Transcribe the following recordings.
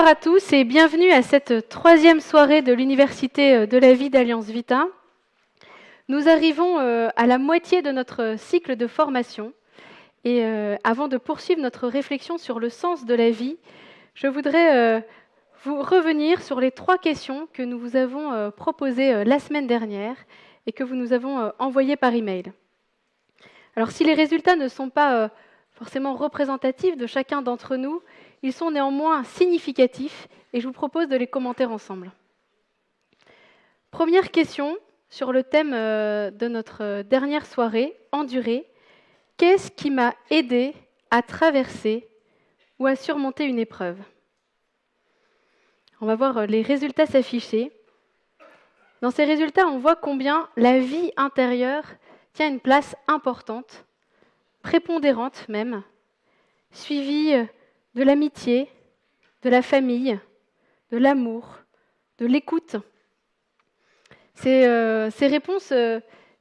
Bonsoir à tous et bienvenue à cette troisième soirée de l'Université de la vie d'Alliance Vita. Nous arrivons à la moitié de notre cycle de formation et avant de poursuivre notre réflexion sur le sens de la vie, je voudrais vous revenir sur les 3 questions que nous vous avons proposées la semaine dernière et que vous nous avons envoyées par email. Alors si les résultats ne sont pas forcément représentatifs de chacun d'entre nous, ils sont néanmoins significatifs et je vous propose de les commenter ensemble. Première question sur le thème de notre dernière soirée, endurer. Qu'est-ce qui m'a aidé à traverser ou à surmonter une épreuve ? On va voir les résultats s'afficher. Dans ces résultats, on voit combien la vie intérieure tient une place importante, prépondérante même, suivie de l'amitié, de la famille, de l'amour, de l'écoute. Ces réponses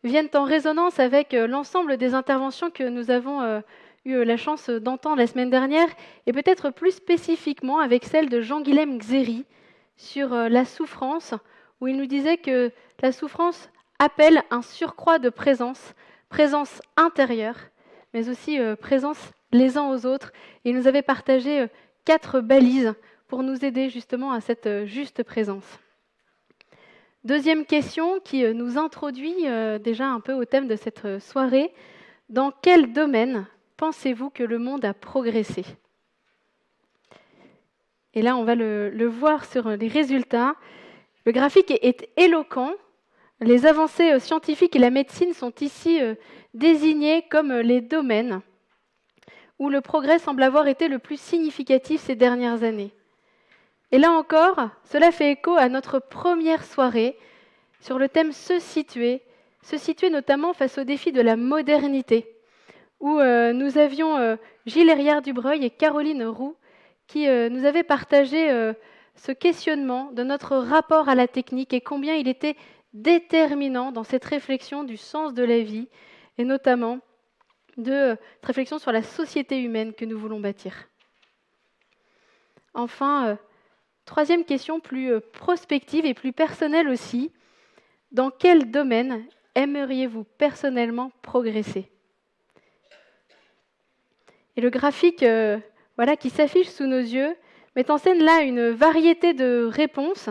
viennent en résonance avec l'ensemble des interventions que nous avons eu la chance d'entendre la semaine dernière, et peut-être plus spécifiquement avec celle de Jean-Guilhem Xéry sur la souffrance, où il nous disait que la souffrance appelle un surcroît de présence intérieure, mais aussi présence les uns aux autres. Et il nous avait partagé 4 balises pour nous aider justement à cette juste présence. Deuxième question qui nous introduit déjà un peu au thème de cette soirée. Dans quel domaine pensez-vous que le monde a progressé ? Et là, on va le voir sur les résultats. Le graphique est éloquent. Les avancées scientifiques et la médecine sont ici désignées comme les domaines où le progrès semble avoir été le plus significatif ces dernières années. Et là encore, cela fait écho à notre première soirée sur le thème se situer notamment face au défi de la modernité, où nous avions Gilles Herriard-Dubreuil et Caroline Roux qui nous avaient partagé ce questionnement de notre rapport à la technique et combien il était déterminant dans cette réflexion du sens de la vie, et notamment de réflexion sur la société humaine que nous voulons bâtir. Enfin, troisième question plus prospective et plus personnelle aussi. Dans quel domaine aimeriez-vous personnellement progresser ? Et le graphique qui s'affiche sous nos yeux met en scène là une variété de réponses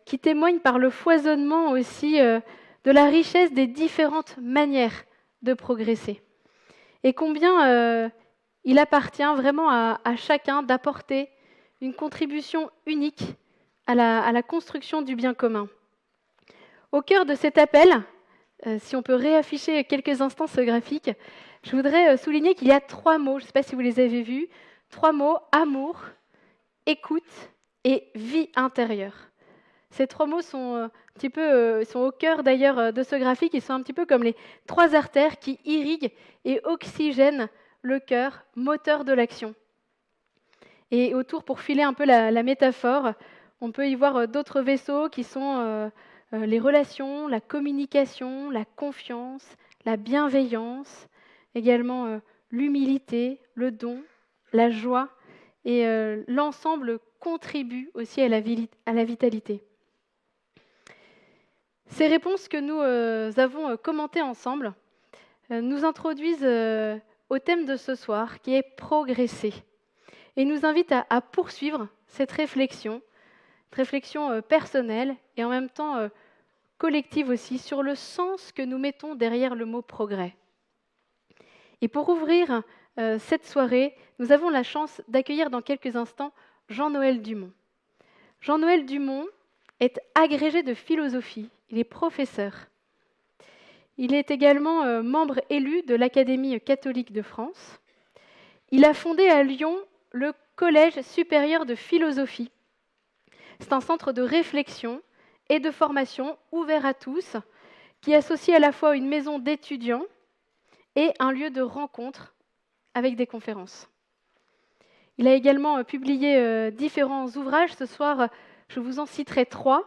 qui témoignent par le foisonnement aussi de la richesse des différentes manières de progresser. Et combien il appartient vraiment à chacun d'apporter une contribution unique à la construction du bien commun. Au cœur de cet appel, si on peut réafficher quelques instants ce graphique, je voudrais souligner qu'il y a 3 mots, je ne sais pas si vous les avez vus, 3 mots, amour, écoute et vie intérieure. Ces 3 mots sont sont au cœur d'ailleurs de ce graphique. Ils sont un petit peu comme les 3 artères qui irriguent et oxygènent le cœur, moteur de l'action. Et autour, pour filer un peu la métaphore, on peut y voir d'autres vaisseaux qui sont les relations, la communication, la confiance, la bienveillance, également l'humilité, le don, la joie, et l'ensemble contribue aussi à la vitalité. Ces réponses que nous avons commentées ensemble nous introduisent au thème de ce soir, qui est progresser, et nous invitent à poursuivre cette réflexion personnelle et en même temps collective aussi, sur le sens que nous mettons derrière le mot progrès. Et pour ouvrir cette soirée, nous avons la chance d'accueillir dans quelques instants Jean-Noël Dumont. Jean-Noël Dumont est agrégé de philosophie, il est professeur. Il est également membre élu de l'Académie catholique de France. Il a fondé à Lyon le Collège supérieur de philosophie. C'est un centre de réflexion et de formation ouvert à tous, qui associe à la fois une maison d'étudiants et un lieu de rencontre avec des conférences. Il a également publié différents ouvrages. Ce soir, je vous en citerai 3.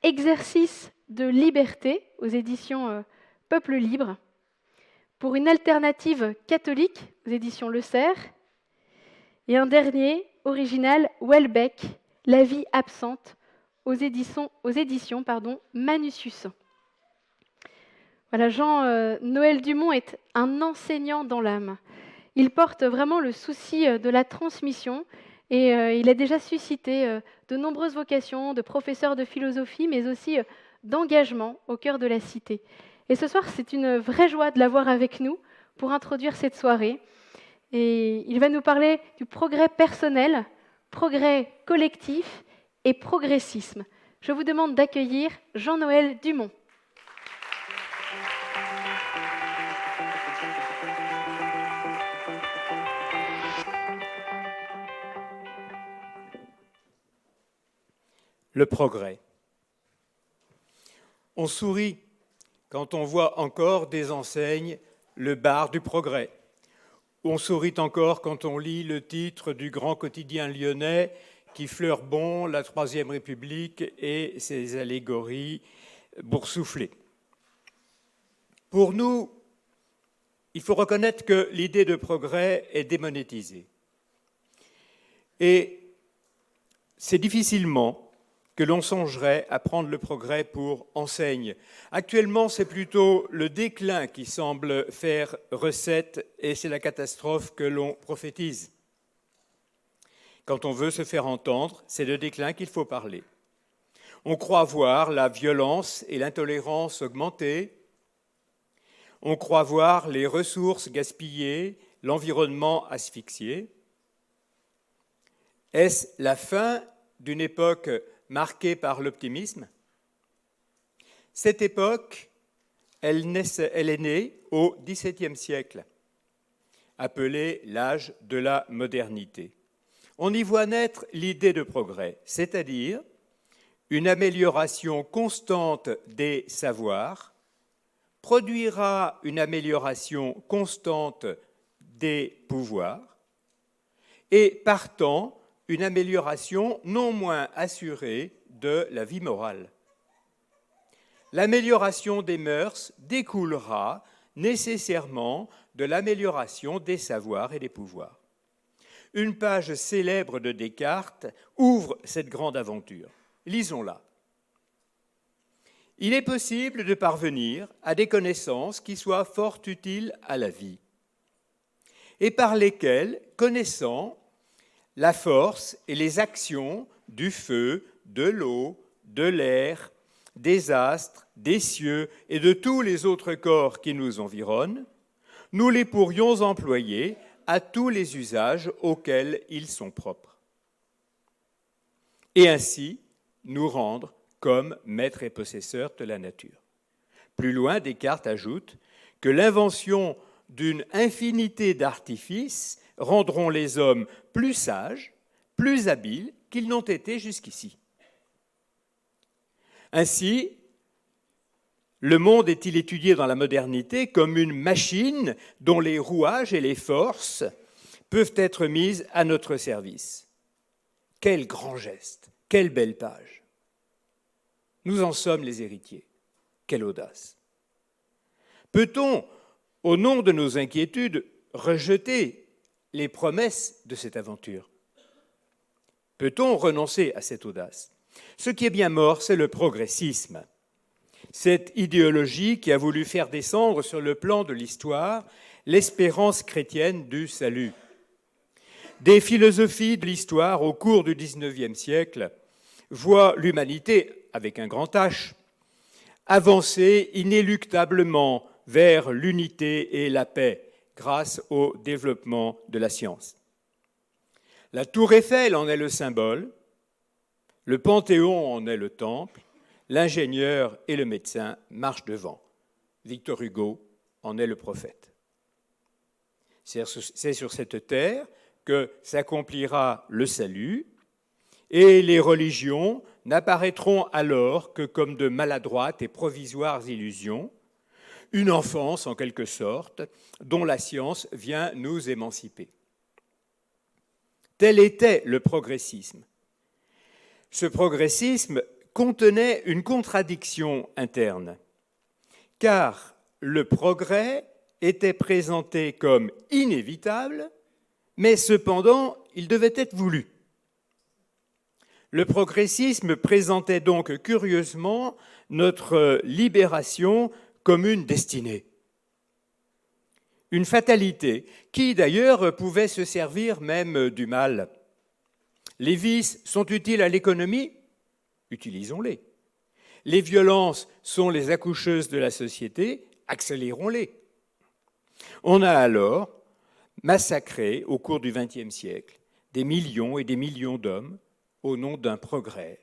Exercice de liberté aux éditions Peuple Libre. Pour une alternative catholique aux éditions Le Cerf. Et un dernier, original Welbeck, La vie absente, aux éditions Manussus. Voilà, Jean-Noël Dumont est un enseignant dans l'âme. Il porte vraiment le souci de la transmission et il a déjà suscité de nombreuses vocations de professeurs de philosophie, mais aussi d'engagement au cœur de la cité. Et ce soir, c'est une vraie joie de l'avoir avec nous pour introduire cette soirée. Et il va nous parler du progrès personnel, progrès collectif et progressisme. Je vous demande d'accueillir Jean-Noël Dumont. Le progrès. On sourit quand on voit encore des enseignes le bar du progrès. On sourit encore quand on lit le titre du grand quotidien lyonnais qui fleure bon la Troisième République et ses allégories boursouflées. Pour nous, il faut reconnaître que l'idée de progrès est démonétisée. Et c'est difficilement que l'on songerait à prendre le progrès pour enseigne. Actuellement, c'est plutôt le déclin qui semble faire recette et c'est la catastrophe que l'on prophétise. Quand on veut se faire entendre, c'est de déclin qu'il faut parler. On croit voir la violence et l'intolérance augmenter. On croit voir les ressources gaspillées, l'environnement asphyxié. Est-ce la fin d'une époque marquée par l'optimisme? Cette époque, elle est née au XVIIe siècle, appelée l'âge de la modernité. On y voit naître l'idée de progrès, c'est-à-dire une amélioration constante des savoirs, produira une amélioration constante des pouvoirs et, partant, une amélioration non moins assurée de la vie morale. L'amélioration des mœurs découlera nécessairement de l'amélioration des savoirs et des pouvoirs. Une page célèbre de Descartes ouvre cette grande aventure. Lisons-la. Il est possible de parvenir à des connaissances qui soient fort utiles à la vie et par lesquelles, connaissant la force et les actions du feu, de l'eau, de l'air, des astres, des cieux et de tous les autres corps qui nous environnent, nous les pourrions employer à tous les usages auxquels ils sont propres. Et ainsi, nous rendre comme maîtres et possesseurs de la nature. Plus loin, Descartes ajoute que l'invention d'une infinité d'artifices rendront les hommes plus sages, plus habiles qu'ils n'ont été jusqu'ici. Ainsi, le monde est-il étudié dans la modernité comme une machine dont les rouages et les forces peuvent être mises à notre service. Quel grand geste, quelle belle page. Nous en sommes les héritiers. Quelle audace. Peut-on, au nom de nos inquiétudes, rejeter les promesses de cette aventure? Peut-on renoncer à cette audace? Ce qui est bien mort, c'est le progressisme. Cette idéologie qui a voulu faire descendre sur le plan de l'histoire l'espérance chrétienne du salut. Des philosophies de l'histoire au cours du XIXe siècle voient l'humanité, avec un grand H, avancer inéluctablement vers l'unité et la paix grâce au développement de la science. La tour Eiffel en est le symbole, le Panthéon en est le temple, l'ingénieur et le médecin marchent devant. Victor Hugo en est le prophète. C'est sur cette terre que s'accomplira le salut, et les religions n'apparaîtront alors que comme de maladroites et provisoires illusions, une enfance en quelque sorte, dont la science vient nous émanciper. Tel était le progressisme. Ce progressisme contenait une contradiction interne, car le progrès était présenté comme inévitable, mais cependant, il devait être voulu. Le progressisme présentait donc curieusement notre libération comme une destinée, une fatalité qui d'ailleurs pouvait se servir même du mal. Les vices sont utiles à l'économie? Utilisons-les. Les violences sont les accoucheuses de la société? Accélérons-les. On a alors massacré au cours du XXe siècle des millions et des millions d'hommes au nom d'un progrès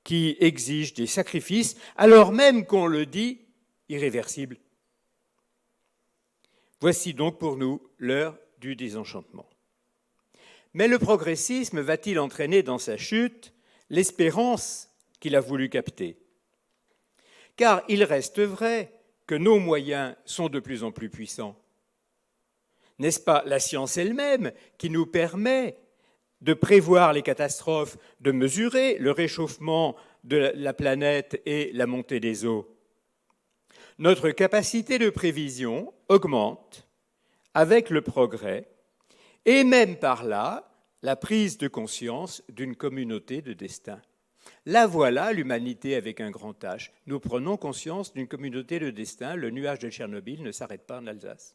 qui exige des sacrifices, alors même qu'on le dit irréversible. Voici donc pour nous l'heure du désenchantement. Mais le progressisme va-t-il entraîner dans sa chute l'espérance qu'il a voulu capter? Car il reste vrai que nos moyens sont de plus en plus puissants. N'est-ce pas la science elle-même qui nous permet de prévoir les catastrophes, de mesurer le réchauffement de la planète et la montée des eaux? Notre capacité de prévision augmente avec le progrès et même par là la prise de conscience d'une communauté de destin. La voilà, l'humanité avec un grand H. Nous prenons conscience d'une communauté de destin. Le nuage de Tchernobyl ne s'arrête pas en Alsace.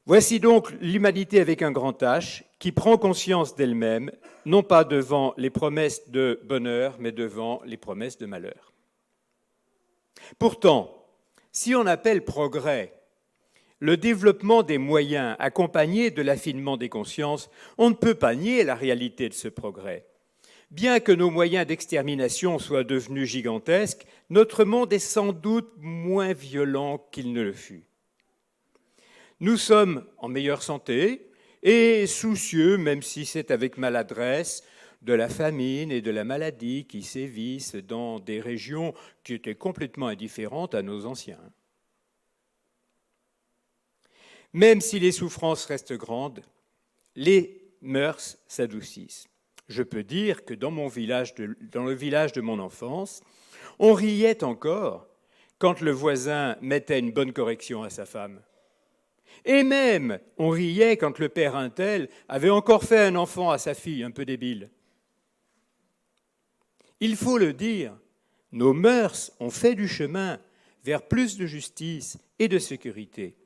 Voici donc l'humanité avec un grand H qui prend conscience d'elle-même, non pas devant les promesses de bonheur, mais devant les promesses de malheur. Pourtant, si on appelle progrès le développement des moyens accompagné de l'affinement des consciences, on ne peut pas nier la réalité de ce progrès. Bien que nos moyens d'extermination soient devenus gigantesques, notre monde est sans doute moins violent qu'il ne le fut. Nous sommes en meilleure santé et soucieux, même si c'est avec maladresse, de la famine et de la maladie qui sévissent dans des régions qui étaient complètement indifférentes à nos anciens. Même si les souffrances restent grandes, les mœurs s'adoucissent. Je peux dire que dans le village de mon enfance, on riait encore quand le voisin mettait une bonne correction à sa femme. Et même, on riait quand le père untel avait encore fait un enfant à sa fille, un peu débile. Il faut le dire, nos mœurs ont fait du chemin vers plus de justice et de sécurité.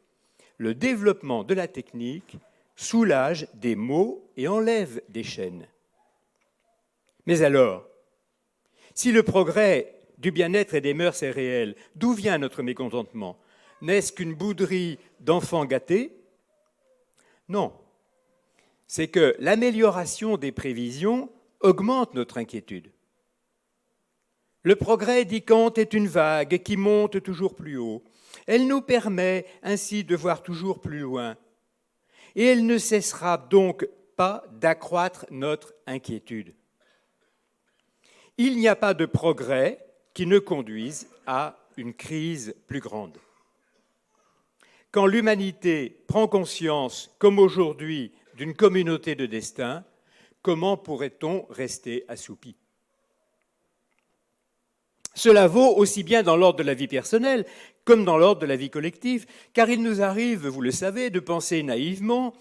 Le développement de la technique soulage des maux et enlève des chaînes. Mais alors, si le progrès du bien-être et des mœurs est réel, d'où vient notre mécontentement? N'est-ce qu'une bouderie d'enfants gâtés? Non. C'est que l'amélioration des prévisions augmente notre inquiétude. Le progrès, dit Kant, est une vague qui monte toujours plus haut. Elle nous permet ainsi de voir toujours plus loin. Et elle ne cessera donc pas d'accroître notre inquiétude. Il n'y a pas de progrès qui ne conduise à une crise plus grande. Quand l'humanité prend conscience, comme aujourd'hui, d'une communauté de destin, comment pourrait-on rester assoupi? Cela vaut aussi bien dans l'ordre de la vie personnelle comme dans l'ordre de la vie collective, car il nous arrive, vous le savez, de penser naïvement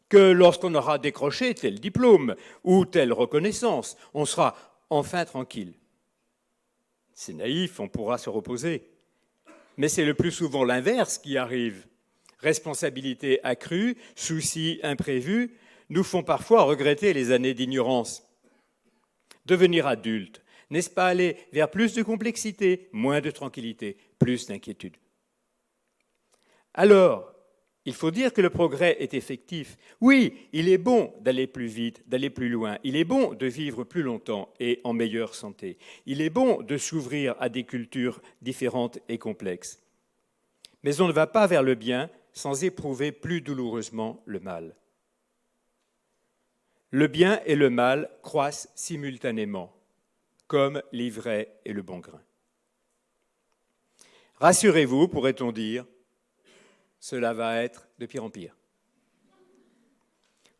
que lorsqu'on aura décroché tel diplôme ou telle reconnaissance, on sera enfin tranquille. C'est naïf, on pourra se reposer. Mais c'est le plus souvent l'inverse qui arrive. Responsabilité accrue, soucis imprévus, nous font parfois regretter les années d'ignorance. Devenir adulte, n'est-ce pas aller vers plus de complexité, moins de tranquillité, plus d'inquiétude? Alors, il faut dire que le progrès est effectif. Oui, il est bon d'aller plus vite, d'aller plus loin. Il est bon de vivre plus longtemps et en meilleure santé. Il est bon de s'ouvrir à des cultures différentes et complexes. Mais on ne va pas vers le bien sans éprouver plus douloureusement le mal. Le bien et le mal croissent simultanément, comme l'ivraie et le bon grain. Rassurez-vous, pourrait-on dire, cela va être de pire en pire.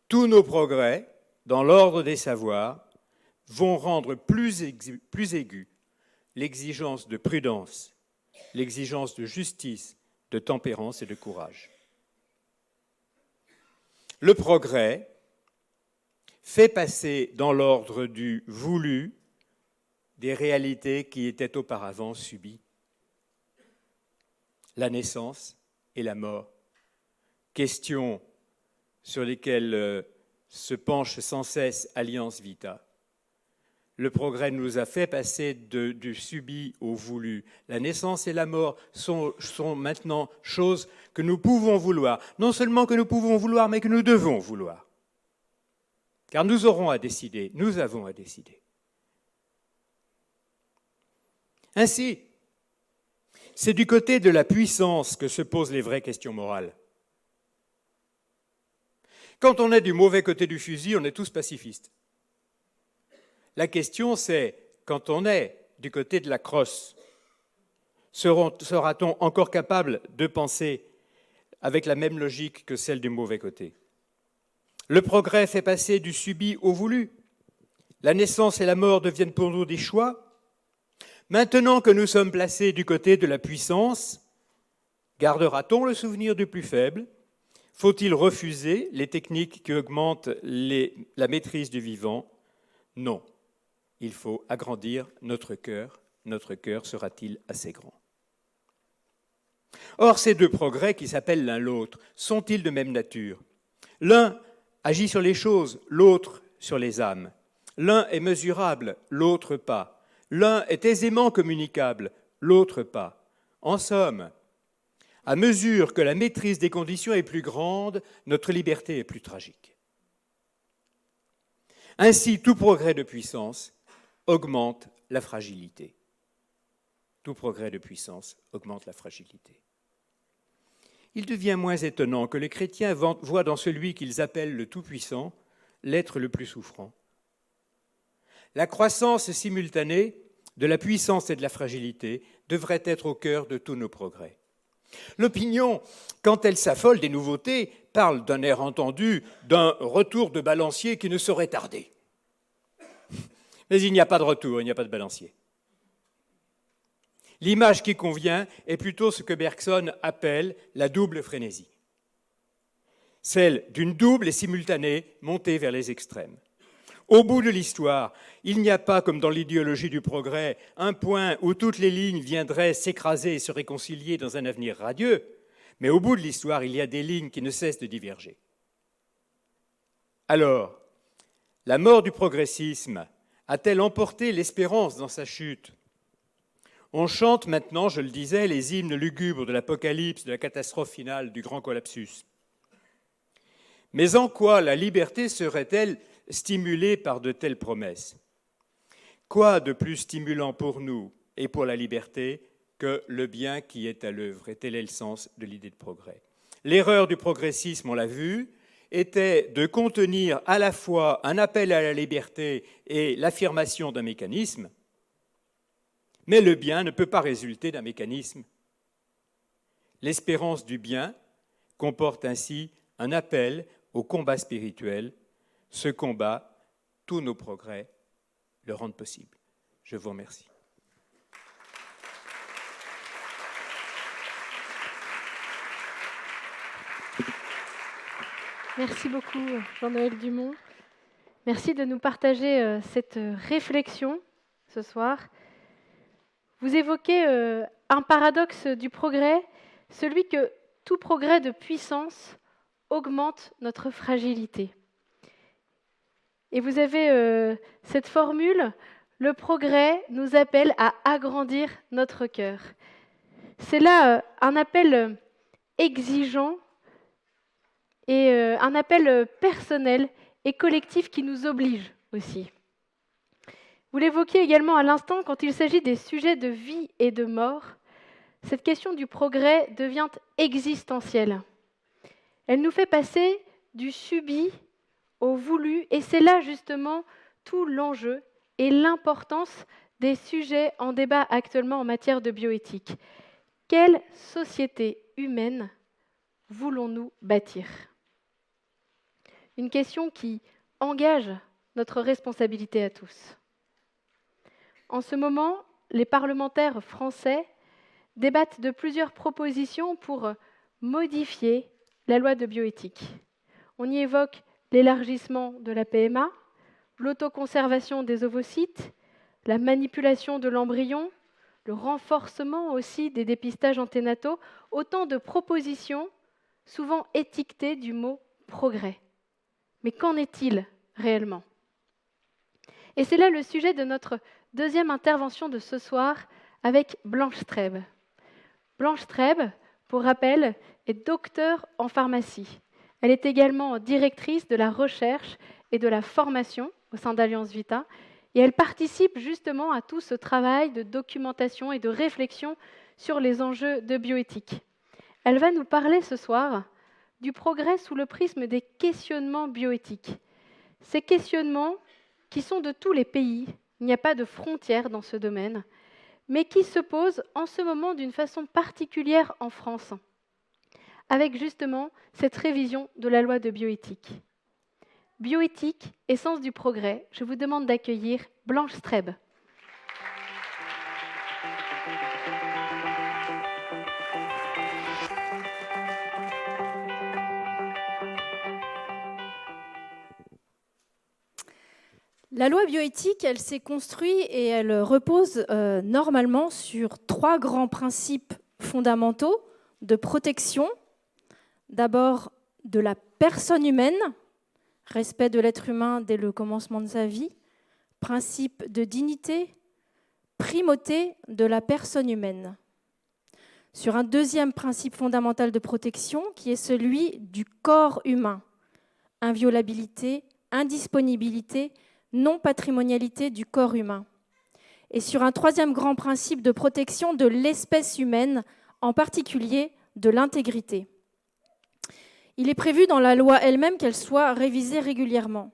Tous nos progrès, dans l'ordre des savoirs, vont rendre plus aiguë l'exigence de prudence, l'exigence de justice, de tempérance et de courage. Le progrès fait passer dans l'ordre du voulu des réalités qui étaient auparavant subies. La naissance et la mort, questions sur lesquelles se penche sans cesse Alliance Vita. Le progrès nous a fait passer du subi au voulu. La naissance et la mort sont maintenant choses que nous pouvons vouloir. Non seulement que nous pouvons vouloir, mais que nous devons vouloir. Car nous aurons à décider, nous avons à décider. Ainsi, c'est du côté de la puissance que se posent les vraies questions morales. Quand on est du mauvais côté du fusil, on est tous pacifistes. La question, c'est, quand on est du côté de la crosse, sera-t-on encore capable de penser avec la même logique que celle du mauvais côté? Le progrès fait passer du subi au voulu. La naissance et la mort deviennent pour nous des choix. Maintenant que nous sommes placés du côté de la puissance, gardera-t-on le souvenir du plus faible? Faut-il refuser les techniques qui augmentent la maîtrise du vivant? Non. Il faut agrandir notre cœur. Notre cœur sera-t-il assez grand? Or, ces deux progrès qui s'appellent l'un l'autre, sont-ils de même nature? L'un agit sur les choses, l'autre sur les âmes. L'un est mesurable, l'autre pas. L'un est aisément communicable, l'autre pas. En somme, à mesure que la maîtrise des conditions est plus grande, notre liberté est plus tragique. Ainsi, tout progrès de puissance augmente la fragilité. Tout progrès de puissance augmente la fragilité. Il devient moins étonnant que les chrétiens voient dans celui qu'ils appellent le Tout-Puissant l'être le plus souffrant. La croissance simultanée de la puissance et de la fragilité devrait être au cœur de tous nos progrès. L'opinion, quand elle s'affole des nouveautés, parle d'un air entendu, d'un retour de balancier qui ne saurait tarder. Mais il n'y a pas de retour, il n'y a pas de balancier. L'image qui convient est plutôt ce que Bergson appelle la double frénésie. Celle d'une double et simultanée montée vers les extrêmes. Au bout de l'histoire, il n'y a pas, comme dans l'idéologie du progrès, un point où toutes les lignes viendraient s'écraser et se réconcilier dans un avenir radieux, mais au bout de l'histoire, il y a des lignes qui ne cessent de diverger. Alors, la mort du progressisme a-t-elle emporté l'espérance dans sa chute? On chante maintenant, je le disais, les hymnes lugubres de l'apocalypse, de la catastrophe finale, du grand collapsus. Mais en quoi la liberté serait-elle stimulée par de telles promesses? Quoi de plus stimulant pour nous et pour la liberté que le bien qui est à l'œuvre? Et tel est le sens de l'idée de progrès. L'erreur du progressisme, on l'a vu, était de contenir à la fois un appel à la liberté et l'affirmation d'un mécanisme, mais le bien ne peut pas résulter d'un mécanisme. L'espérance du bien comporte ainsi un appel au combat spirituel. Ce combat, tous nos progrès le rendent possible. Je vous remercie. Merci beaucoup, Jean-Noël Dumont. Merci de nous partager cette réflexion ce soir. Vous évoquez un paradoxe du progrès, celui que tout progrès de puissance augmente notre fragilité. Et vous avez cette formule, le progrès nous appelle à agrandir notre cœur. C'est là un appel exigeant et un appel personnel et collectif qui nous oblige aussi. Vous l'évoquiez également à l'instant, quand il s'agit des sujets de vie et de mort, cette question du progrès devient existentielle. Elle nous fait passer du subi au voulu, et c'est là justement tout l'enjeu et l'importance des sujets en débat actuellement en matière de bioéthique. Quelle société humaine voulons-nous bâtir? Une question qui engage notre responsabilité à tous. En ce moment, les parlementaires français débattent de plusieurs propositions pour modifier la loi de bioéthique. On y évoque l'élargissement de la PMA, l'autoconservation des ovocytes, la manipulation de l'embryon, le renforcement aussi des dépistages anténataux, autant de propositions souvent étiquetées du mot progrès. Mais qu'en est-il réellement ? Et c'est là le sujet de notre deuxième intervention de ce soir avec Blanche Streb. Blanche Streb, pour rappel, est docteure en pharmacie. Elle est également directrice de la recherche et de la formation au sein d'Alliance Vita, et elle participe justement à tout ce travail de documentation et de réflexion sur les enjeux de bioéthique. Elle va nous parler ce soir du progrès sous le prisme des questionnements bioéthiques. Ces questionnements qui sont de tous les pays, il n'y a pas de frontières dans ce domaine, mais qui se posent en ce moment d'une façon particulière en France, avec justement cette révision de la loi de bioéthique. Bioéthique, essence du progrès, je vous demande d'accueillir Blanche Streb. La loi bioéthique, elle s'est construite et elle repose normalement sur 3 grands principes fondamentaux de protection. D'abord, de la personne humaine, respect de l'être humain dès le commencement de sa vie, principe de dignité, primauté de la personne humaine. Sur un deuxième principe fondamental de protection qui est celui du corps humain, inviolabilité, indisponibilité, non-patrimonialité du corps humain. Et sur un troisième grand principe de protection de l'espèce humaine, en particulier de l'intégrité. Il est prévu dans la loi elle-même qu'elle soit révisée régulièrement.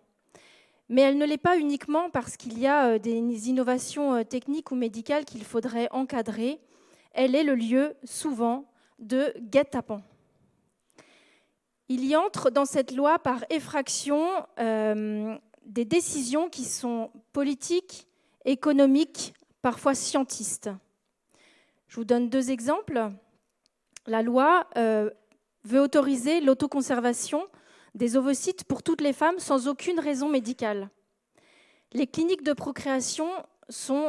Mais elle ne l'est pas uniquement parce qu'il y a des innovations techniques ou médicales qu'il faudrait encadrer. Elle est le lieu, souvent, de guet-apens. Il y entre dans cette loi par effraction des décisions qui sont politiques, économiques, parfois scientistes. Je vous donne 2 exemples. La loi veut autoriser l'autoconservation des ovocytes pour toutes les femmes sans aucune raison médicale. Les cliniques de procréation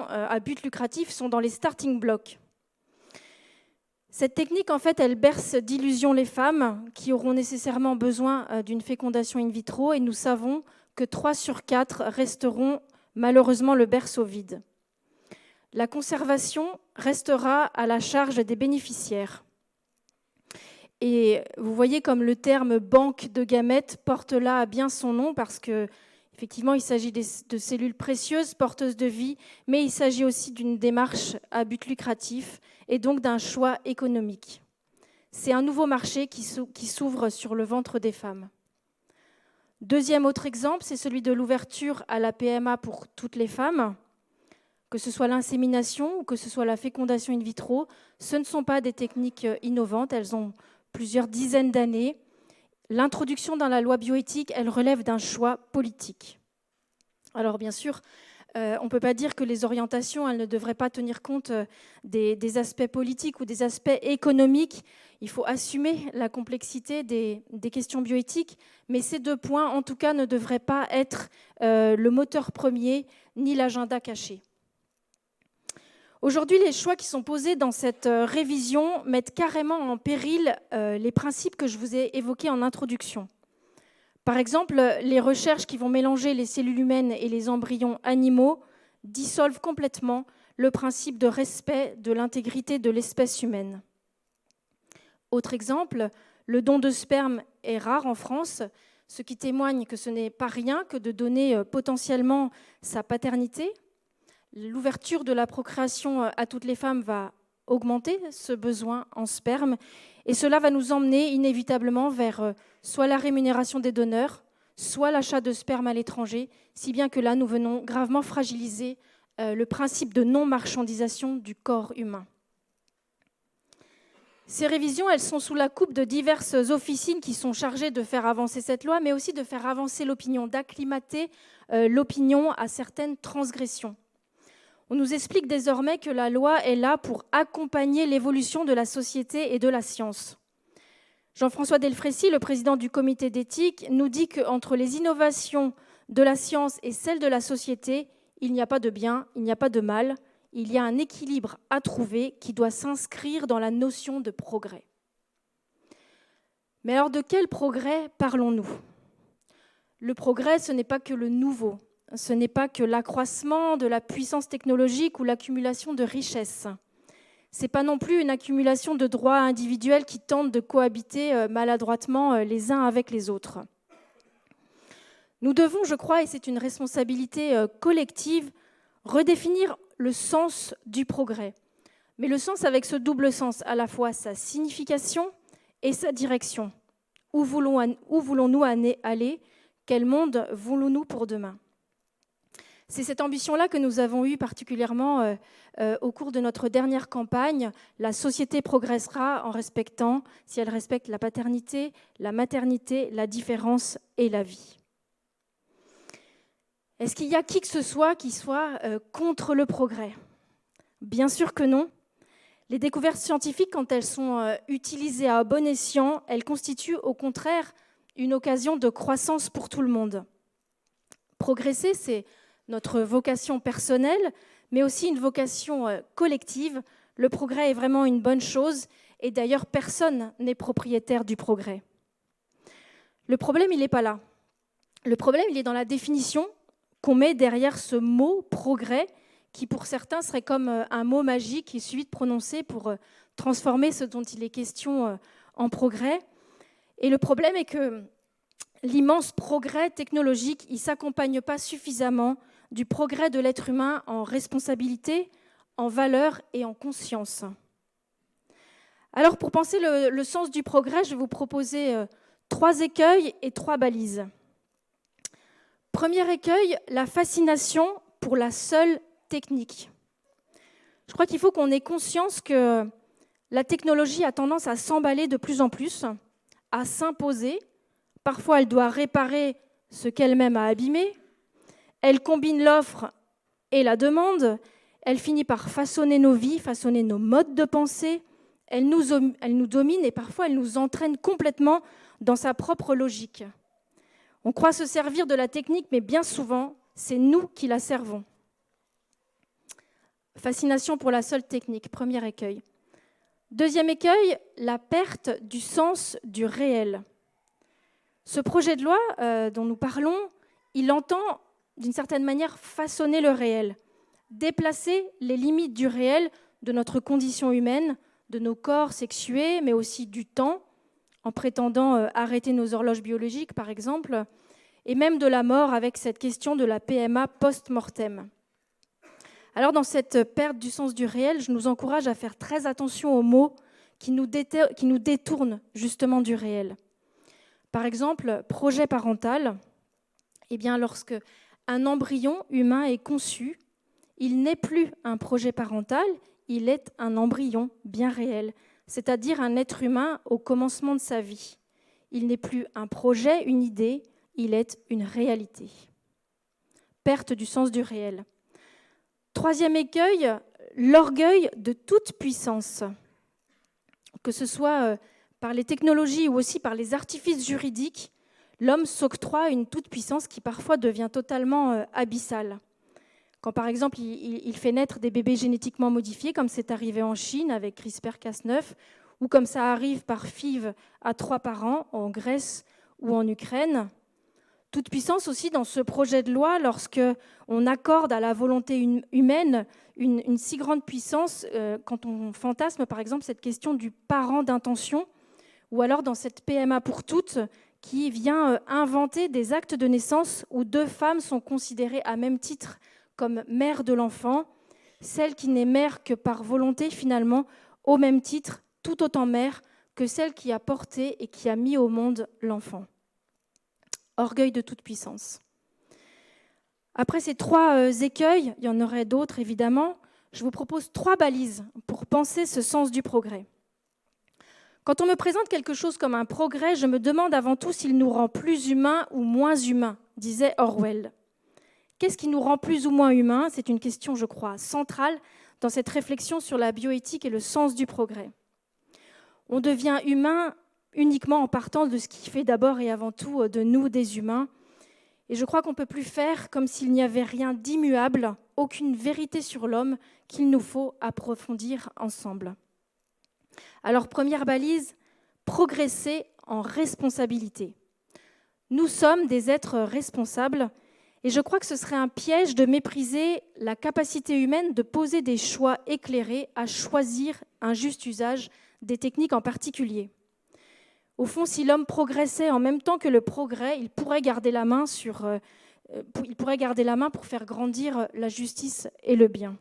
à but lucratif sont dans les starting blocks. Cette technique, en fait, elle berce d'illusions les femmes qui auront nécessairement besoin d'une fécondation in vitro et nous savons que 3 sur 4 resteront malheureusement le berceau vide. La conservation restera à la charge des bénéficiaires. Et vous voyez comme le terme « banque de gamètes » porte là bien son nom parce qu'effectivement, il s'agit de cellules précieuses, porteuses de vie, mais il s'agit aussi d'une démarche à but lucratif et donc d'un choix économique. C'est un nouveau marché qui s'ouvre sur le ventre des femmes. Deuxième autre exemple, c'est celui de l'ouverture à la PMA pour toutes les femmes. Que ce soit l'insémination ou que ce soit la fécondation in vitro, ce ne sont pas des techniques innovantes, elles ont plusieurs dizaines d'années. L'introduction dans la loi bioéthique, elle relève d'un choix politique. Alors bien sûr, on ne peut pas dire que les orientations, elles ne devraient pas tenir compte des aspects politiques ou des aspects économiques. Il faut assumer la complexité des questions bioéthiques, mais ces 2 points, en tout cas, ne devraient pas être le moteur premier ni l'agenda caché. Aujourd'hui, les choix qui sont posés dans cette révision mettent carrément en péril les principes que je vous ai évoqués en introduction. Par exemple, les recherches qui vont mélanger les cellules humaines et les embryons animaux dissolvent complètement le principe de respect de l'intégrité de l'espèce humaine. Autre exemple, le don de sperme est rare en France, ce qui témoigne que ce n'est pas rien que de donner potentiellement sa paternité. L'ouverture de la procréation à toutes les femmes va augmenter ce besoin en sperme et cela va nous emmener inévitablement vers soit la rémunération des donneurs, soit l'achat de sperme à l'étranger, si bien que là, nous venons gravement fragiliser le principe de non-marchandisation du corps humain. Ces révisions, elles sont sous la coupe de diverses officines qui sont chargées de faire avancer cette loi, mais aussi de faire avancer l'opinion, d'acclimater l'opinion à certaines transgressions. On nous explique désormais que la loi est là pour accompagner l'évolution de la société et de la science. Jean-François Delfraissy, le président du comité d'éthique, nous dit qu'entre les innovations de la science et celles de la société, il n'y a pas de bien, il n'y a pas de mal, il y a un équilibre à trouver qui doit s'inscrire dans la notion de progrès. Mais alors de quel progrès parlons-nous ? Le progrès, ce n'est pas que le nouveau, ce n'est pas que l'accroissement de la puissance technologique ou l'accumulation de richesses. Ce n'est pas non plus une accumulation de droits individuels qui tentent de cohabiter maladroitement les uns avec les autres. Nous devons, je crois, et c'est une responsabilité collective, redéfinir le sens du progrès. Mais le sens avec ce double sens, à la fois sa signification et sa direction. Où voulons-nous aller ? Quel monde voulons-nous pour demain ? C'est cette ambition-là que nous avons eue particulièrement au cours de notre dernière campagne. La société progressera en respectant, si elle respecte la paternité, la maternité, la différence et la vie. Est-ce qu'il y a qui que ce soit qui soit contre le progrès ? Bien sûr que non. Les découvertes scientifiques, quand elles sont utilisées à bon escient, elles constituent au contraire une occasion de croissance pour tout le monde. Progresser, c'est notre vocation personnelle, mais aussi une vocation collective. Le progrès est vraiment une bonne chose, et d'ailleurs, personne n'est propriétaire du progrès. Le problème, il n'est pas là. Le problème, il est dans la définition qu'on met derrière ce mot « progrès », qui pour certains serait comme un mot magique qui suffit de prononcer pour transformer ce dont il est question en progrès. Et le problème est que l'immense progrès technologique, il ne s'accompagne pas suffisamment du progrès de l'être humain en responsabilité, en valeur et en conscience. Alors, pour penser le sens du progrès, je vais vous proposer 3 écueils et 3 balises. Premier écueil, la fascination pour la seule technique. Je crois qu'il faut qu'on ait conscience que la technologie a tendance à s'emballer de plus en plus, à s'imposer. Parfois, elle doit réparer ce qu'elle-même a abîmé. Elle combine l'offre et la demande. Elle finit par façonner nos vies, façonner nos modes de pensée. Elle nous domine et parfois elle nous entraîne complètement dans sa propre logique. On croit se servir de la technique, mais bien souvent, c'est nous qui la servons. Fascination pour la seule technique, premier écueil. Deuxième écueil, la perte du sens du réel. Ce projet de loi dont nous parlons, il entend d'une certaine manière façonner le réel, déplacer les limites du réel de notre condition humaine, de nos corps sexués, mais aussi du temps, en prétendant arrêter nos horloges biologiques, par exemple, et même de la mort avec cette question de la PMA post-mortem. Alors, dans cette perte du sens du réel, je nous encourage à faire très attention aux mots qui nous détournent justement du réel. Par exemple, projet parental, eh bien, lorsque un embryon humain est conçu, il n'est plus un projet parental, il est un embryon bien réel, c'est-à-dire un être humain au commencement de sa vie. Il n'est plus un projet, une idée, il est une réalité. Perte du sens du réel. Troisième écueil, l'orgueil de toute puissance. Que ce soit par les technologies ou aussi par les artifices juridiques, l'homme s'octroie une toute-puissance qui parfois devient totalement abyssale. Quand par exemple il fait naître des bébés génétiquement modifiés, comme c'est arrivé en Chine avec CRISPR-Cas9, ou comme ça arrive par FIV à 3 parents en Grèce ou en Ukraine. Toute puissance aussi dans ce projet de loi, lorsque on accorde à la volonté humaine une si grande puissance, quand on fantasme par exemple cette question du parent d'intention, ou alors dans cette PMA pour toutes, qui vient inventer des actes de naissance où 2 femmes sont considérées à même titre comme mère de l'enfant, celle qui n'est mère que par volonté finalement, au même titre, tout autant mère que celle qui a porté et qui a mis au monde l'enfant. Orgueil de toute puissance. Après ces 3 écueils, il y en aurait d'autres évidemment, je vous propose 3 balises pour penser ce sens du progrès. Quand on me présente quelque chose comme un progrès, je me demande avant tout s'il nous rend plus humains ou moins humains, disait Orwell. Qu'est-ce qui nous rend plus ou moins humains ? C'est une question, je crois, centrale dans cette réflexion sur la bioéthique et le sens du progrès. On devient humain uniquement en partant de ce qui fait d'abord et avant tout de nous des humains. Et je crois qu'on ne peut plus faire comme s'il n'y avait rien d'immuable, aucune vérité sur l'homme qu'il nous faut approfondir ensemble. Alors, première balise, progresser en responsabilité. Nous sommes des êtres responsables et je crois que ce serait un piège de mépriser la capacité humaine de poser des choix éclairés à choisir un juste usage des techniques en particulier. Au fond, si l'homme progressait en même temps que le progrès, il pourrait garder la main pour faire grandir la justice et le bien.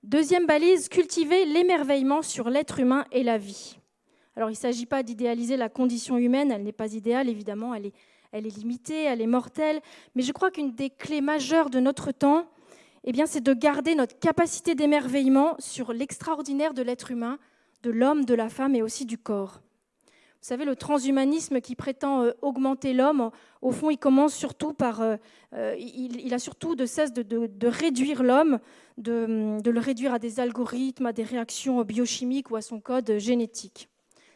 Deuxième balise, cultiver l'émerveillement sur l'être humain et la vie. Alors, il ne s'agit pas d'idéaliser la condition humaine, elle n'est pas idéale, évidemment, elle est limitée, elle est mortelle, mais je crois qu'une des clés majeures de notre temps, c'est de garder notre capacité d'émerveillement sur l'extraordinaire de l'être humain, de l'homme, de la femme et aussi du corps. Vous savez, le transhumanisme qui prétend augmenter l'homme, au fond, il commence surtout par... il a surtout de cesse de réduire l'homme, de le réduire à des algorithmes, à des réactions biochimiques ou à son code génétique.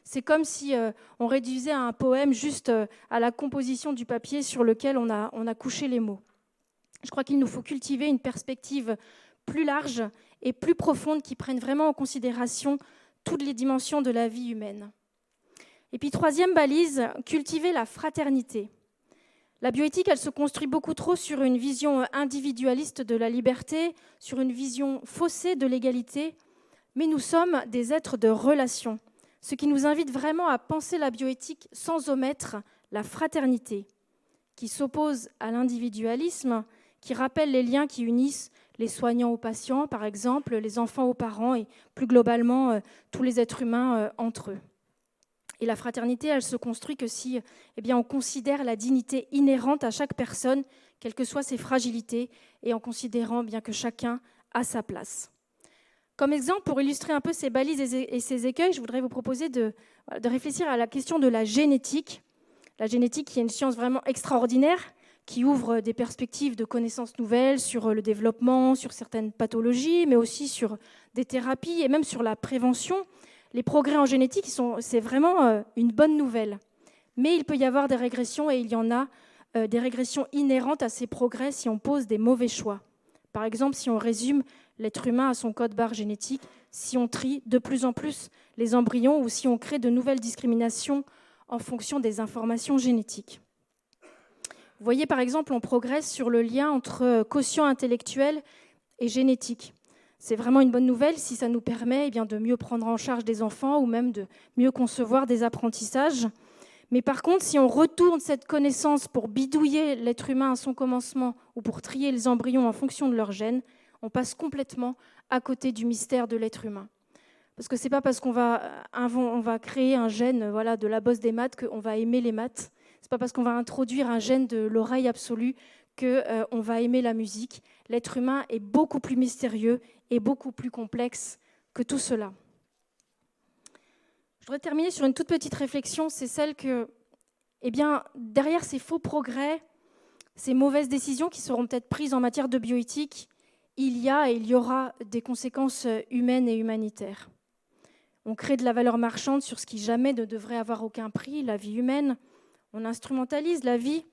C'est comme si on réduisait un poème juste à la composition du papier sur lequel on a couché les mots. Je crois qu'il nous faut cultiver une perspective plus large et plus profonde qui prenne vraiment en considération toutes les dimensions de la vie humaine. Et puis, troisième balise, cultiver la fraternité. La bioéthique, elle se construit beaucoup trop sur une vision individualiste de la liberté, sur une vision faussée de l'égalité, mais nous sommes des êtres de relation, ce qui nous invite vraiment à penser la bioéthique sans omettre la fraternité, qui s'oppose à l'individualisme, qui rappelle les liens qui unissent les soignants aux patients, par exemple, les enfants aux parents et plus globalement tous les êtres humains entre eux. Et la fraternité, elle se construit que si on considère la dignité inhérente à chaque personne, quelles que soient ses fragilités, et en considérant bien que chacun a sa place. Comme exemple, pour illustrer un peu ces balises et ces écueils, je voudrais vous proposer de réfléchir à la question de la génétique. La génétique qui est une science vraiment extraordinaire, qui ouvre des perspectives de connaissances nouvelles sur le développement, sur certaines pathologies, mais aussi sur des thérapies et même sur la prévention. Les progrès en génétique, c'est vraiment une bonne nouvelle. Mais il peut y avoir des régressions, et il y en a des régressions inhérentes à ces progrès si on pose des mauvais choix. Par exemple, si on résume l'être humain à son code-barre génétique, si on trie de plus en plus les embryons ou si on crée de nouvelles discriminations en fonction des informations génétiques. Vous voyez, par exemple, on progresse sur le lien entre quotient intellectuel et génétique. C'est vraiment une bonne nouvelle si ça nous permet de mieux prendre en charge des enfants ou même de mieux concevoir des apprentissages. Mais par contre, si on retourne cette connaissance pour bidouiller l'être humain à son commencement ou pour trier les embryons en fonction de leurs gènes, on passe complètement à côté du mystère de l'être humain. Parce que ce n'est pas parce qu'on va créer un gène de la bosse des maths qu'on va aimer les maths. Ce n'est pas parce qu'on va introduire un gène de l'oreille absolue qu'on va aimer la musique. L'être humain est beaucoup plus mystérieux et beaucoup plus complexe que tout cela. Je voudrais terminer sur une toute petite réflexion, c'est celle que, derrière ces faux progrès, ces mauvaises décisions qui seront peut-être prises en matière de bioéthique, il y a et il y aura des conséquences humaines et humanitaires. On crée de la valeur marchande sur ce qui jamais ne devrait avoir aucun prix, la vie humaine. On instrumentalise la vie.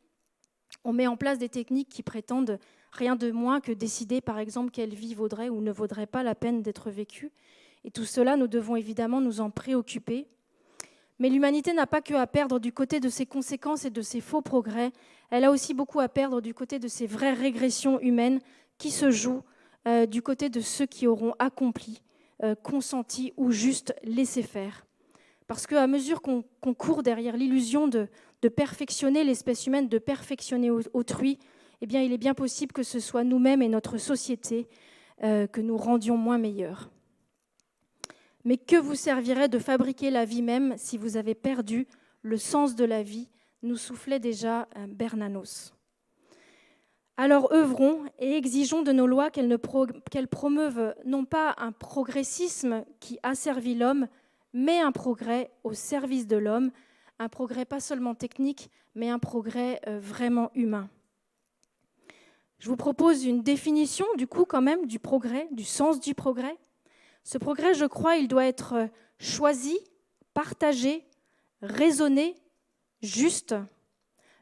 On met en place des techniques qui prétendent rien de moins que décider, par exemple, quelle vie vaudrait ou ne vaudrait pas la peine d'être vécue. Et tout cela, nous devons évidemment nous en préoccuper. Mais l'humanité n'a pas que à perdre du côté de ses conséquences et de ses faux progrès. Elle a aussi beaucoup à perdre du côté de ces vraies régressions humaines qui se jouent du côté de ceux qui auront accompli, consenti ou juste laissé faire. Parce qu'à mesure qu'on court derrière l'illusion de perfectionner l'espèce humaine, de perfectionner autrui, il est bien possible que ce soit nous-mêmes et notre société que nous rendions moins meilleurs. Mais que vous servirait de fabriquer la vie même si vous avez perdu le sens de la vie, nous soufflait déjà Bernanos. Alors œuvrons et exigeons de nos lois qu'elles promeuvent non pas un progressisme qui asservit l'homme, mais un progrès au service de l'homme, un progrès pas seulement technique, mais un progrès vraiment humain. Je vous propose une définition, du coup, quand même, du progrès, du sens du progrès. Ce progrès, je crois, il doit être choisi, partagé, raisonné, juste,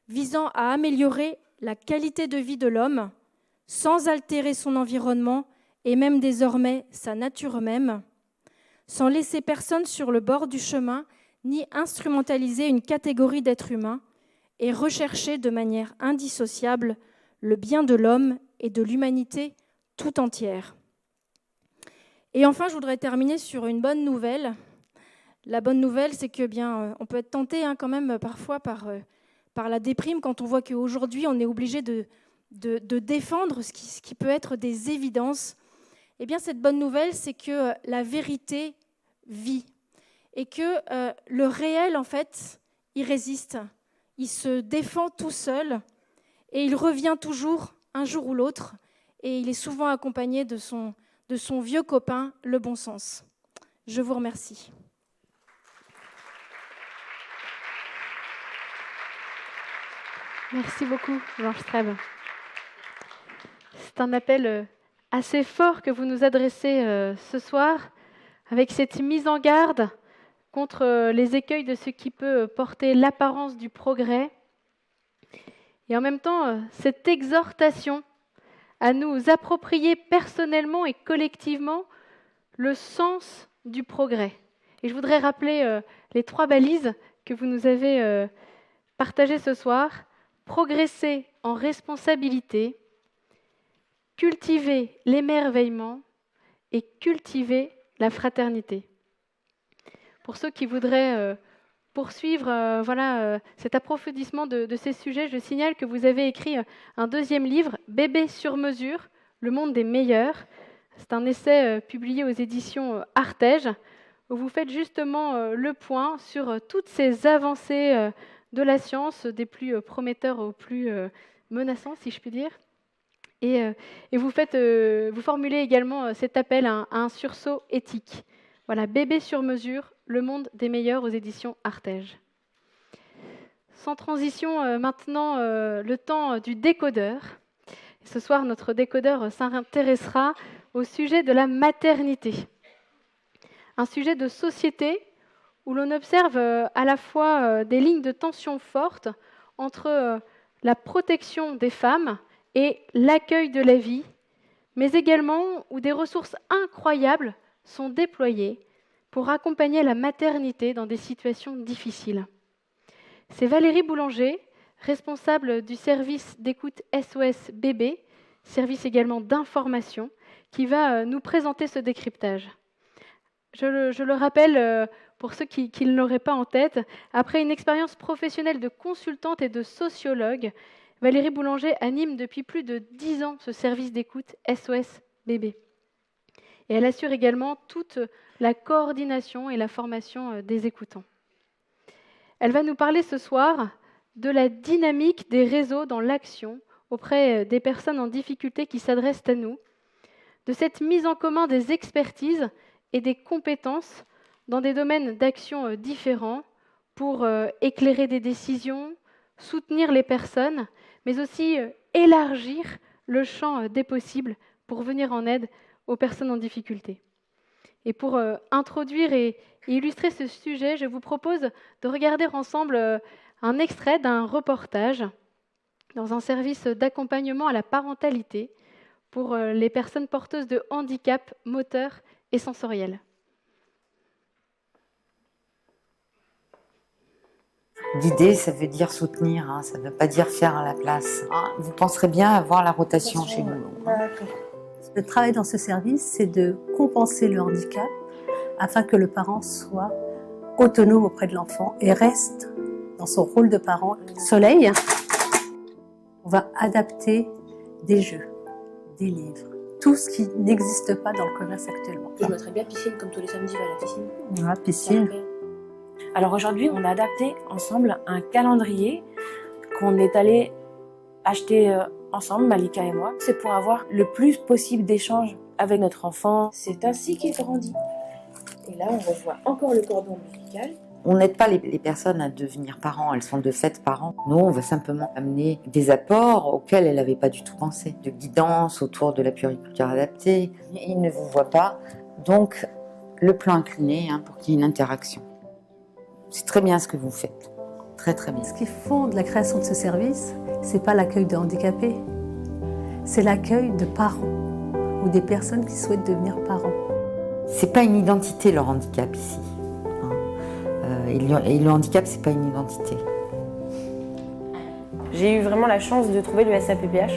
visant à améliorer la qualité de vie de l'homme, sans altérer son environnement et même désormais sa nature même, sans laisser personne sur le bord du chemin, ni instrumentaliser une catégorie d'êtres humains, et rechercher de manière indissociable le bien de l'homme et de l'humanité tout entière. Et enfin, je voudrais terminer sur une bonne nouvelle. La bonne nouvelle, c'est que on peut être tenté quand même parfois par la déprime quand on voit qu'aujourd'hui, on est obligé de défendre ce qui peut être des évidences. Eh bien, cette bonne nouvelle, c'est que la vérité vit et que le réel, en fait, il résiste. Il se défend tout seul et il revient toujours un jour ou l'autre. Et il est souvent accompagné de son vieux copain, le bon sens. Je vous remercie. Merci beaucoup, Blanche Streb. C'est un appel assez fort que vous nous adressez ce soir, avec cette mise en garde contre les écueils de ce qui peut porter l'apparence du progrès, et en même temps cette exhortation à nous approprier personnellement et collectivement le sens du progrès. Et je voudrais rappeler les 3 balises que vous nous avez partagées ce soir. Progresser en responsabilité, cultiver l'émerveillement et cultiver la fraternité. Pour ceux qui voudraient poursuivre cet approfondissement de ces sujets, je signale que vous avez écrit un 2e livre, Bébé sur mesure, le monde des meilleurs. C'est un essai publié aux éditions Artege, où vous faites justement le point sur toutes ces avancées de la science, des plus prometteurs aux plus menaçants, si je puis dire. Et vous formulez également cet appel à un sursaut éthique. Voilà, Bébé sur mesure, le monde des meilleurs aux éditions Artege. Sans transition, maintenant, le temps du décodeur. Et ce soir, notre décodeur s'intéressera au sujet de la maternité. Un sujet de société où l'on observe à la fois des lignes de tension fortes entre la protection des femmes et l'accueil de la vie, mais également où des ressources incroyables sont déployées pour accompagner la maternité dans des situations difficiles. C'est Valérie Boulanger, responsable du service d'écoute SOS Bébé, service également d'information, qui va nous présenter ce décryptage. Je le rappelle, pour ceux qui ne l'auraient pas en tête, après une expérience professionnelle de consultante et de sociologue, Valérie Boulanger anime depuis plus de 10 ans ce service d'écoute SOS Bébé. Et elle assure également toute la coordination et la formation des écoutants. Elle va nous parler ce soir de la dynamique des réseaux dans l'action auprès des personnes en difficulté qui s'adressent à nous, de cette mise en commun des expertises et des compétences dans des domaines d'action différents pour éclairer des décisions, soutenir les personnes, mais aussi élargir le champ des possibles pour venir en aide aux personnes en difficulté. Et pour introduire et illustrer ce sujet, je vous propose de regarder ensemble un extrait d'un reportage dans un service d'accompagnement à la parentalité pour les personnes porteuses de handicap moteur et sensoriel. Guider, ça veut dire soutenir, hein, ça ne veut pas dire faire à la place. Vous penserez bien à voir la rotation chez nous. Le travail dans ce service, c'est de compenser le handicap afin que le parent soit autonome auprès de l'enfant et reste dans son rôle de parent. Soleil, on va adapter des jeux, des livres, tout ce qui n'existe pas dans le commerce actuellement. Je mettrais bien piscine, comme tous les samedis, à la piscine. Voilà, piscine. Alors aujourd'hui, on a adapté ensemble un calendrier qu'on est allé acheter ensemble, Malika et moi. C'est pour avoir le plus possible d'échanges avec notre enfant. C'est ainsi qu'il grandit. Et là, on revoit encore le cordon ombilical. On n'aide pas les personnes à devenir parents, elles sont de fait parents. Nous, on va simplement amener des apports auxquels elles n'avaient pas du tout pensé. De guidance autour de la puériculture adaptée. Ils ne vous voient pas, donc le plan incliné pour qu'il y ait une interaction. C'est très bien ce que vous faites. Très très bien. Ce qui fonde la création de ce service, c'est pas l'accueil de handicapés, c'est l'accueil de parents ou des personnes qui souhaitent devenir parents. C'est pas une identité leur handicap ici. Et le handicap, c'est pas une identité. J'ai eu vraiment la chance de trouver le SAPPH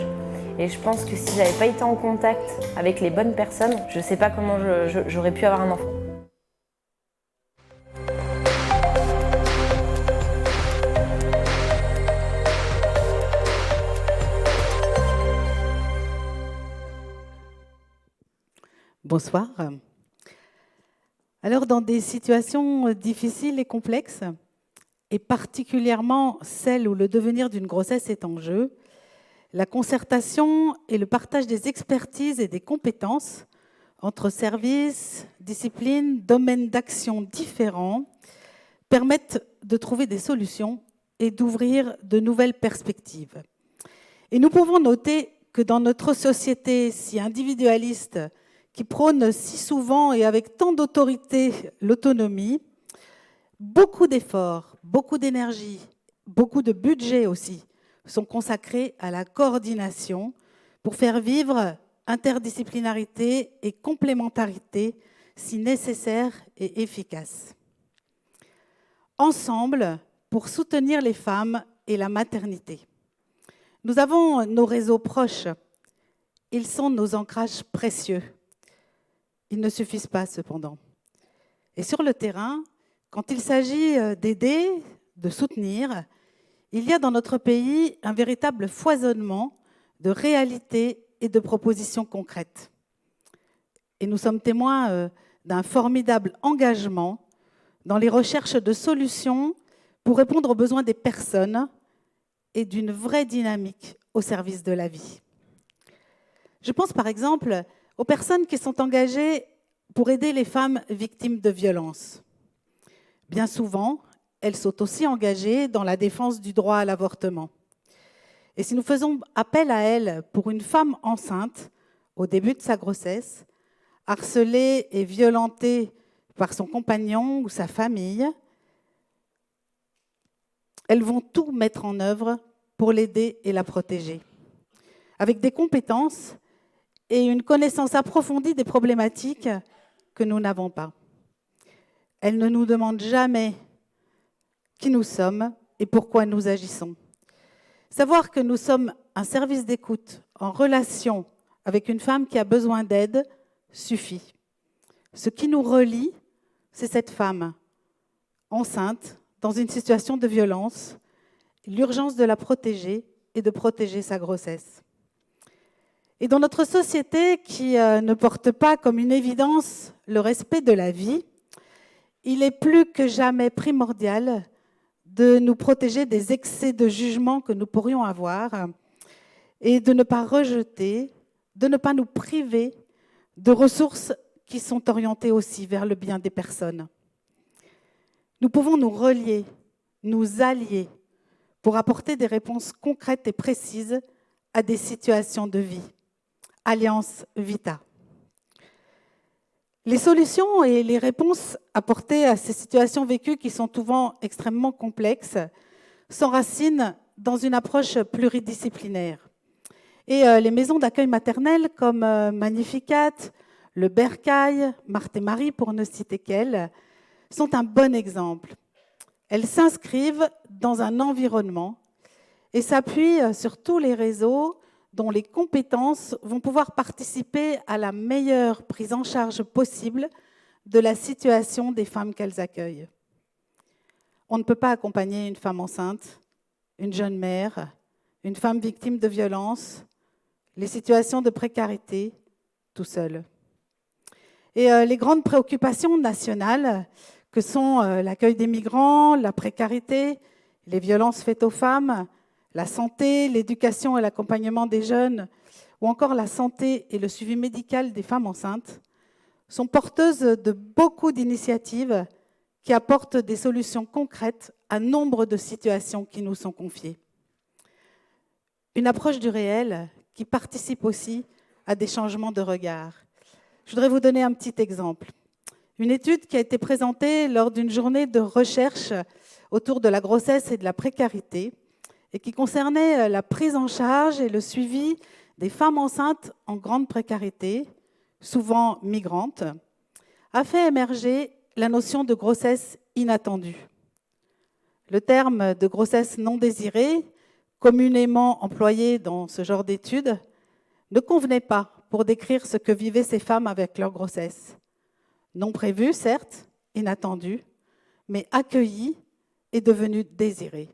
et je pense que si j'avais pas été en contact avec les bonnes personnes, je sais pas comment j'aurais pu avoir un enfant. Bonsoir. Alors, dans des situations difficiles et complexes, et particulièrement celles où le devenir d'une grossesse est en jeu, la concertation et le partage des expertises et des compétences entre services, disciplines, domaines d'action différents permettent de trouver des solutions et d'ouvrir de nouvelles perspectives. Et nous pouvons noter que dans notre société si individualiste, qui prône si souvent et avec tant d'autorité l'autonomie, beaucoup d'efforts, beaucoup d'énergie, beaucoup de budget aussi sont consacrés à la coordination pour faire vivre interdisciplinarité et complémentarité si nécessaire et efficace. Ensemble, pour soutenir les femmes et la maternité. Nous avons nos réseaux proches. Ils sont nos ancrages précieux. Ils ne suffisent pas, cependant. Et sur le terrain, quand il s'agit d'aider, de soutenir, il y a dans notre pays un véritable foisonnement de réalités et de propositions concrètes. Et nous sommes témoins d'un formidable engagement dans les recherches de solutions pour répondre aux besoins des personnes et d'une vraie dynamique au service de la vie. Je pense par exemple aux personnes qui sont engagées pour aider les femmes victimes de violences. Bien souvent, elles sont aussi engagées dans la défense du droit à l'avortement. Et si nous faisons appel à elles pour une femme enceinte, au début de sa grossesse, harcelée et violentée par son compagnon ou sa famille, elles vont tout mettre en œuvre pour l'aider et la protéger, avec des compétences et une connaissance approfondie des problématiques que nous n'avons pas. Elles ne nous demandent jamais qui nous sommes et pourquoi nous agissons. Savoir que nous sommes un service d'écoute en relation avec une femme qui a besoin d'aide suffit. Ce qui nous relie, c'est cette femme enceinte, dans une situation de violence, l'urgence de la protéger et de protéger sa grossesse. Et dans notre société qui ne porte pas comme une évidence le respect de la vie, il est plus que jamais primordial de nous protéger des excès de jugement que nous pourrions avoir et de ne pas rejeter, de ne pas nous priver de ressources qui sont orientées aussi vers le bien des personnes. Nous pouvons nous relier, nous allier pour apporter des réponses concrètes et précises à des situations de vie. Alliance Vita. Les solutions et les réponses apportées à ces situations vécues qui sont souvent extrêmement complexes s'enracinent dans une approche pluridisciplinaire. Et les maisons d'accueil maternel comme Magnificat, le Bercail, Marthe et Marie, pour ne citer qu'elles, sont un bon exemple. Elles s'inscrivent dans un environnement et s'appuient sur tous les réseaux dont les compétences vont pouvoir participer à la meilleure prise en charge possible de la situation des femmes qu'elles accueillent. On ne peut pas accompagner une femme enceinte, une jeune mère, une femme victime de violence, les situations de précarité, tout seul. Et les grandes préoccupations nationales, que sont l'accueil des migrants, la précarité, les violences faites aux femmes, la santé, l'éducation et l'accompagnement des jeunes, ou encore la santé et le suivi médical des femmes enceintes, sont porteuses de beaucoup d'initiatives qui apportent des solutions concrètes à nombre de situations qui nous sont confiées. Une approche du réel qui participe aussi à des changements de regard. Je voudrais vous donner un petit exemple. Une étude qui a été présentée lors d'une journée de recherche autour de la grossesse et de la précarité et qui concernait la prise en charge et le suivi des femmes enceintes en grande précarité, souvent migrantes, a fait émerger la notion de grossesse inattendue. Le terme de grossesse non désirée, communément employé dans ce genre d'études, ne convenait pas pour décrire ce que vivaient ces femmes avec leur grossesse. Non prévue, certes, inattendue, mais accueillie et devenue désirée.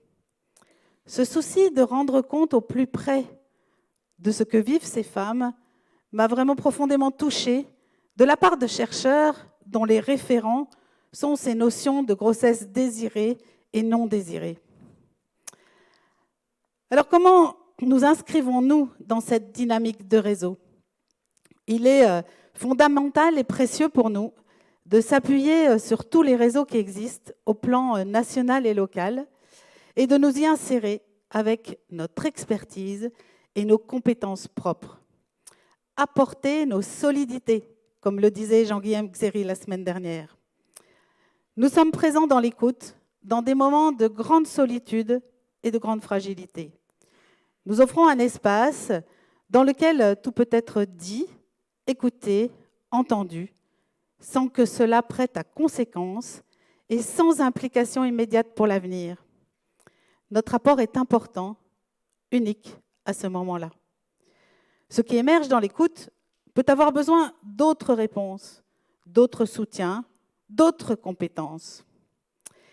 Ce souci de rendre compte au plus près de ce que vivent ces femmes m'a vraiment profondément touchée de la part de chercheurs dont les référents sont ces notions de grossesse désirée et non désirée. Alors comment nous inscrivons-nous dans cette dynamique de réseau ? Il est fondamental et précieux pour nous de s'appuyer sur tous les réseaux qui existent au plan national et local et de nous y insérer avec notre expertise et nos compétences propres. Apporter nos solidités, comme le disait Jean-Guillaume Xéry la semaine dernière. Nous sommes présents dans l'écoute, dans des moments de grande solitude et de grande fragilité. Nous offrons un espace dans lequel tout peut être dit, écouté, entendu, sans que cela prête à conséquence et sans implication immédiate pour l'avenir. Notre apport est important, unique à ce moment-là. Ce qui émerge dans l'écoute peut avoir besoin d'autres réponses, d'autres soutiens, d'autres compétences.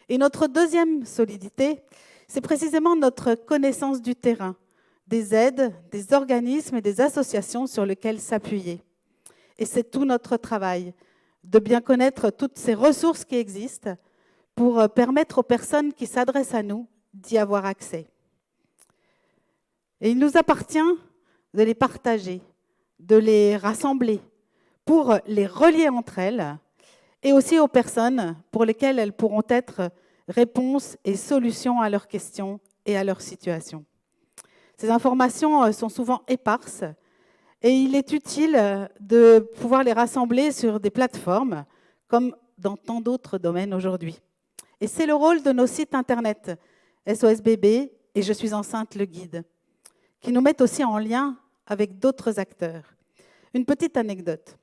Et notre deuxième solidité, c'est précisément notre connaissance du terrain, des aides, des organismes et des associations sur lesquelles s'appuyer. Et c'est tout notre travail, de bien connaître toutes ces ressources qui existent pour permettre aux personnes qui s'adressent à nous d'y avoir accès. Et il nous appartient de les partager, de les rassembler, pour les relier entre elles, et aussi aux personnes pour lesquelles elles pourront être réponses et solutions à leurs questions et à leur situation. Ces informations sont souvent éparses et il est utile de pouvoir les rassembler sur des plateformes comme dans tant d'autres domaines aujourd'hui. Et c'est le rôle de nos sites internet, SOS Bébé et Je suis enceinte, le guide, qui nous mettent aussi en lien avec d'autres acteurs. Une petite anecdote.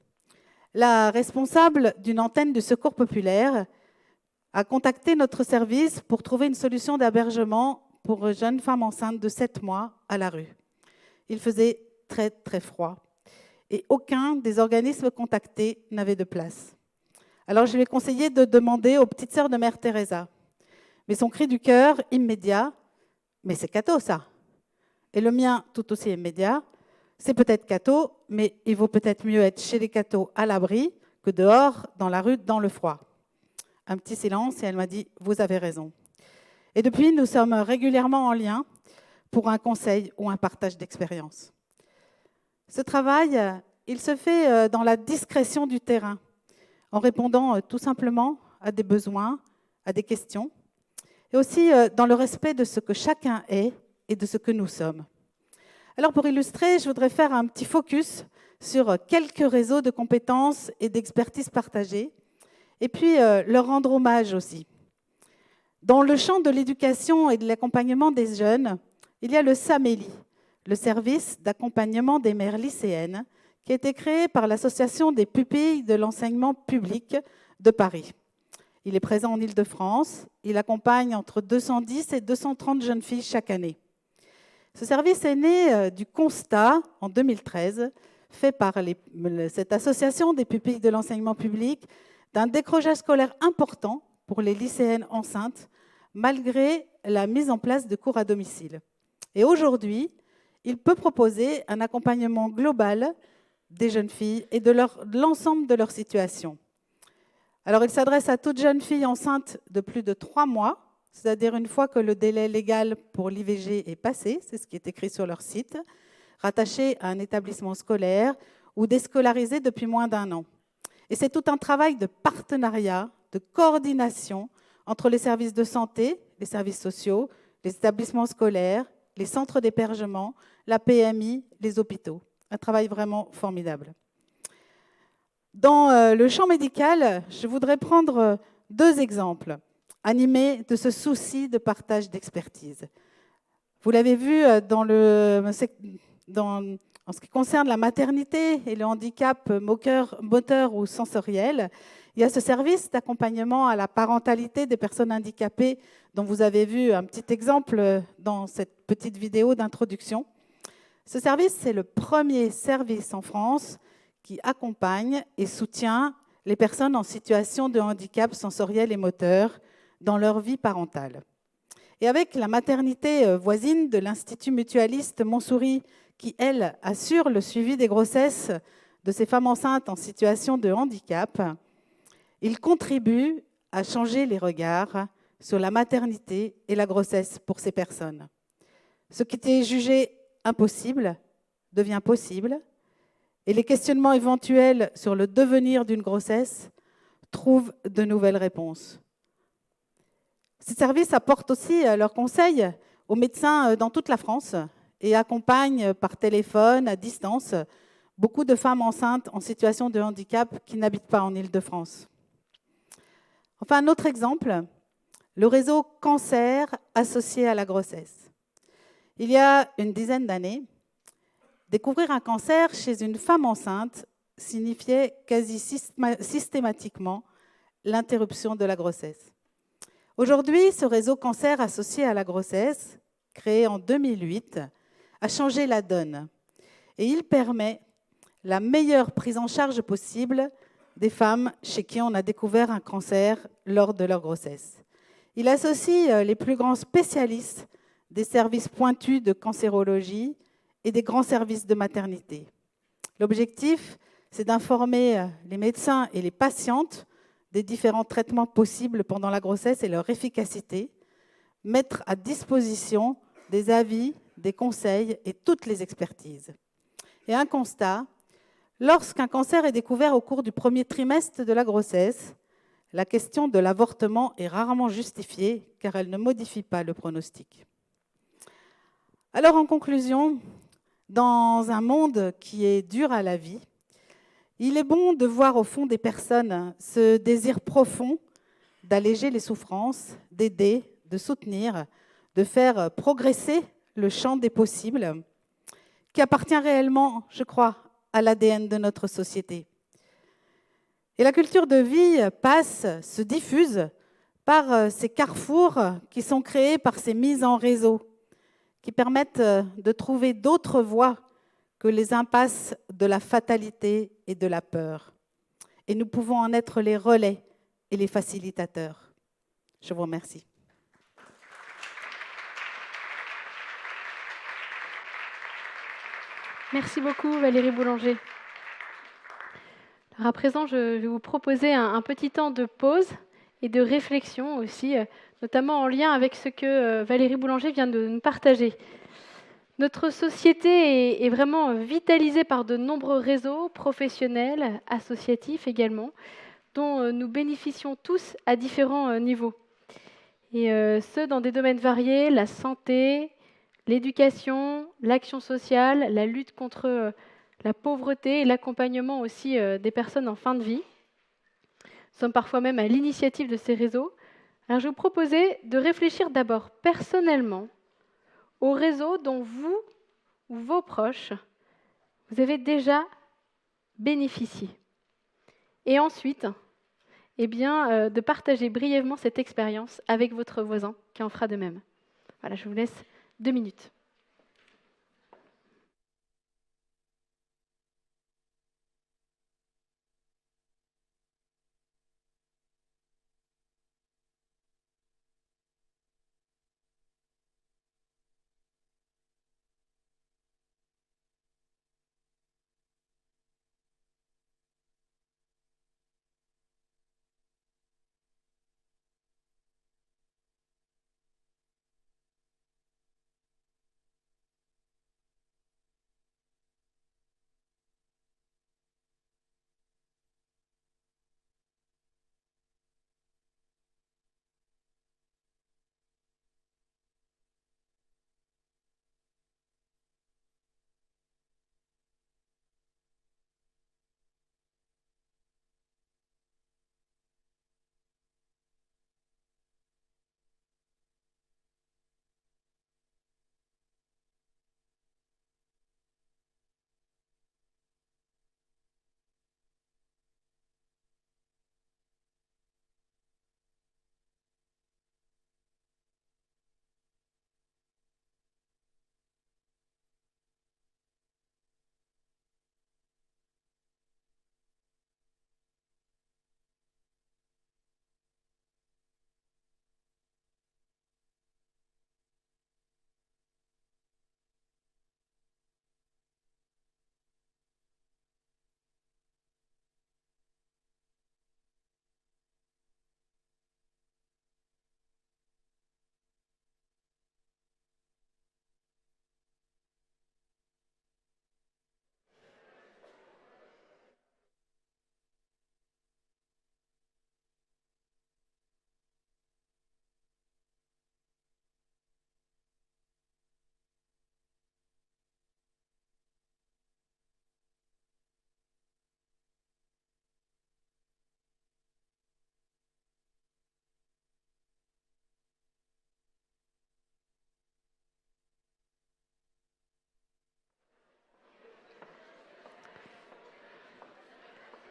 La responsable d'une antenne du Secours populaire a contacté notre service pour trouver une solution d'hébergement pour une jeune femme enceinte de 7 mois à la rue. Il faisait très, très froid et aucun des organismes contactés n'avait de place. Alors je lui ai conseillé de demander aux petites sœurs de Mère Teresa. Mais son cri du cœur immédiat, « Mais c'est catho ça !» Et le mien, tout aussi immédiat, « C'est peut-être catho, mais il vaut peut-être mieux être chez les cathos à l'abri que dehors, dans la rue, dans le froid. » Un petit silence et elle m'a dit « Vous avez raison ». Et depuis, nous sommes régulièrement en lien pour un conseil ou un partage d'expérience. Ce travail, il se fait dans la discrétion du terrain, en répondant tout simplement à des besoins, à des questions, et aussi dans le respect de ce que chacun est et de ce que nous sommes. Alors pour illustrer, je voudrais faire un petit focus sur quelques réseaux de compétences et d'expertise partagées, et puis leur rendre hommage aussi. Dans le champ de l'éducation et de l'accompagnement des jeunes, il y a le SAMELI, le service d'accompagnement des mères lycéennes, qui a été créé par l'Association des pupilles de l'enseignement public de Paris. Il est présent en Île-de-France. Il accompagne entre 210 et 230 jeunes filles chaque année. Ce service est né du constat, en 2013, fait par cette association des pupilles de l'enseignement public, d'un décrochage scolaire important pour les lycéennes enceintes, malgré la mise en place de cours à domicile. Et aujourd'hui, il peut proposer un accompagnement global des jeunes filles et de l'ensemble de leur situation. Alors, il s'adresse à toute jeune fille enceinte de plus de 3 mois, c'est-à-dire une fois que le délai légal pour l'IVG est passé, c'est ce qui est écrit sur leur site, rattachée à un établissement scolaire ou déscolarisée depuis moins d'1 an. Et c'est tout un travail de partenariat, de coordination entre les services de santé, les services sociaux, les établissements scolaires, les centres d'hébergement, la PMI, les hôpitaux. Un travail vraiment formidable. Dans le champ médical, je voudrais prendre deux exemples, animés de ce souci de partage d'expertise. Vous l'avez vu en ce qui concerne la maternité et le handicap moteur ou sensoriel, il y a ce service d'accompagnement à la parentalité des personnes handicapées dont vous avez vu un petit exemple dans cette petite vidéo d'introduction. Ce service, c'est le premier service en France qui accompagne et soutient les personnes en situation de handicap sensoriel et moteur dans leur vie parentale. Et avec la maternité voisine de l'Institut mutualiste Montsouris, qui, elle, assure le suivi des grossesses de ces femmes enceintes en situation de handicap, il contribue à changer les regards sur la maternité et la grossesse pour ces personnes. Ce qui était jugé impossible devient possible, et les questionnements éventuels sur le devenir d'une grossesse trouvent de nouvelles réponses. Ces services apportent aussi leurs conseils aux médecins dans toute la France et accompagnent par téléphone, à distance, beaucoup de femmes enceintes en situation de handicap qui n'habitent pas en Île-de-France. Enfin, un autre exemple, le réseau cancer associé à la grossesse. Il y a une dizaine d'années, découvrir un cancer chez une femme enceinte signifiait quasi systématiquement l'interruption de la grossesse. Aujourd'hui, ce réseau cancer associé à la grossesse, créé en 2008, a changé la donne et il permet la meilleure prise en charge possible des femmes chez qui on a découvert un cancer lors de leur grossesse. Il associe les plus grands spécialistes des services pointus de cancérologie et des grands services de maternité. L'objectif, c'est d'informer les médecins et les patientes des différents traitements possibles pendant la grossesse et leur efficacité, mettre à disposition des avis, des conseils et toutes les expertises. Et un constat, lorsqu'un cancer est découvert au cours du premier trimestre de la grossesse, la question de l'avortement est rarement justifiée car elle ne modifie pas le pronostic. Alors en conclusion, dans un monde qui est dur à la vie, il est bon de voir au fond des personnes ce désir profond d'alléger les souffrances, d'aider, de soutenir, de faire progresser le champ des possibles, qui appartient réellement, je crois, à l'ADN de notre société. Et la culture de vie passe, se diffuse par ces carrefours qui sont créés par ces mises en réseau, qui permettent de trouver d'autres voies que les impasses de la fatalité et de la peur. Et nous pouvons en être les relais et les facilitateurs. Je vous remercie. Merci beaucoup Valérie Boulanger. Alors à présent, je vais vous proposer un petit temps de pause et de réflexion aussi, notamment en lien avec ce que Valérie Boulanger vient de nous partager. Notre société est vraiment vitalisée par de nombreux réseaux professionnels, associatifs également, dont nous bénéficions tous à différents niveaux. Et ce, dans des domaines variés, la santé, l'éducation, l'action sociale, la lutte contre la pauvreté et l'accompagnement aussi des personnes en fin de vie. Nous sommes parfois même à l'initiative de ces réseaux. Alors je vous proposais de réfléchir d'abord personnellement au réseau dont vous ou vos proches, vous avez déjà bénéficié. Et ensuite, de partager brièvement cette expérience avec votre voisin qui en fera de même. Voilà, je vous laisse 2 minutes.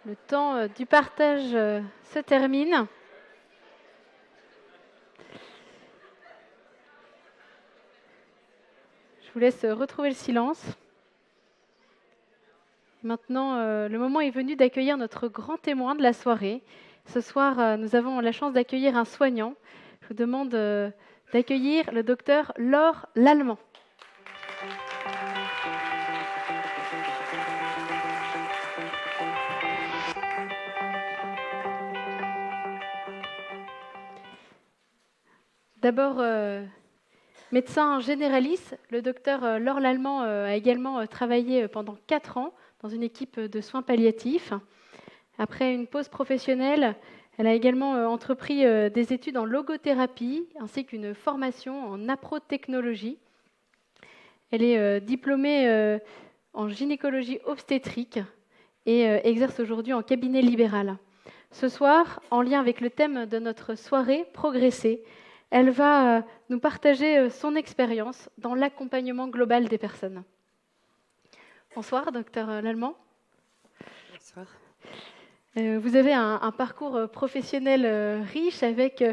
Le temps du partage se termine. Je vous laisse retrouver le silence. Maintenant, le moment est venu d'accueillir notre grand témoin de la soirée. Ce soir, nous avons la chance d'accueillir un soignant. Je vous demande d'accueillir le docteur Laure Lallemand. D'abord, médecin généraliste, le docteur Laure Lallemand a également travaillé pendant 4 ans dans une équipe de soins palliatifs. Après une pause professionnelle, elle a également entrepris des études en logothérapie ainsi qu'une formation en aprotechnologie. Elle est diplômée en gynécologie obstétrique et exerce aujourd'hui en cabinet libéral. Ce soir, en lien avec le thème de notre soirée, Progresser, elle va nous partager son expérience dans l'accompagnement global des personnes. Bonsoir, docteur Lallemand. Bonsoir. Vous avez un parcours professionnel riche avec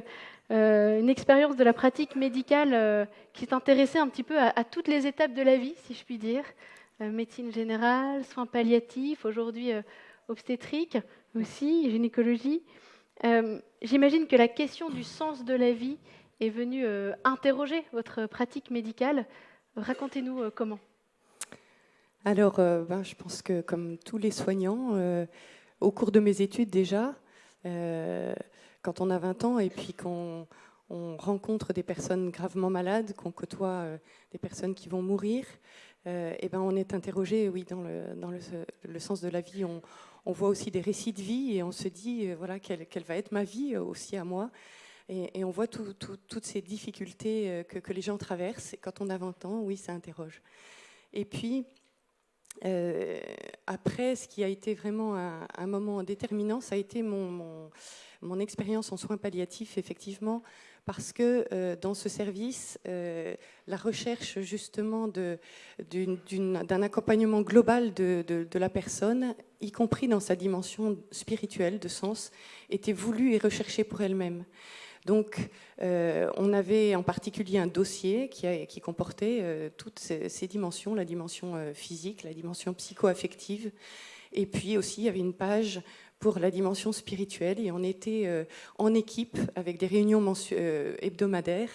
une expérience de la pratique médicale qui s'intéressait un petit peu à toutes les étapes de la vie, si je puis dire. Médecine générale, soins palliatifs, aujourd'hui obstétrique aussi, gynécologie. J'imagine que la question du sens de la vie est venue interroger votre pratique médicale. Racontez-nous comment. Alors, je pense que comme tous les soignants, au cours de mes études déjà, quand on a 20 ans et puis qu'on rencontre des personnes gravement malades, qu'on côtoie des personnes qui vont mourir, on est interrogé, oui, dans le sens de la vie. On voit aussi des récits de vie et on se dit, voilà, quelle va être ma vie aussi à moi. Et on voit toutes ces difficultés que les gens traversent. Et quand on a 20 ans, oui, ça interroge. Et puis, après, ce qui a été vraiment un moment déterminant, ça a été mon expérience en soins palliatifs, effectivement, parce que dans ce service, la recherche justement d'un accompagnement global de la personne, y compris dans sa dimension spirituelle, de sens, était voulue et recherchée pour elle-même. Donc, on avait en particulier un dossier qui comportait toutes ces dimensions, la dimension physique, la dimension psycho-affective, et puis aussi il y avait une page pour la dimension spirituelle, et on était en équipe avec des réunions hebdomadaires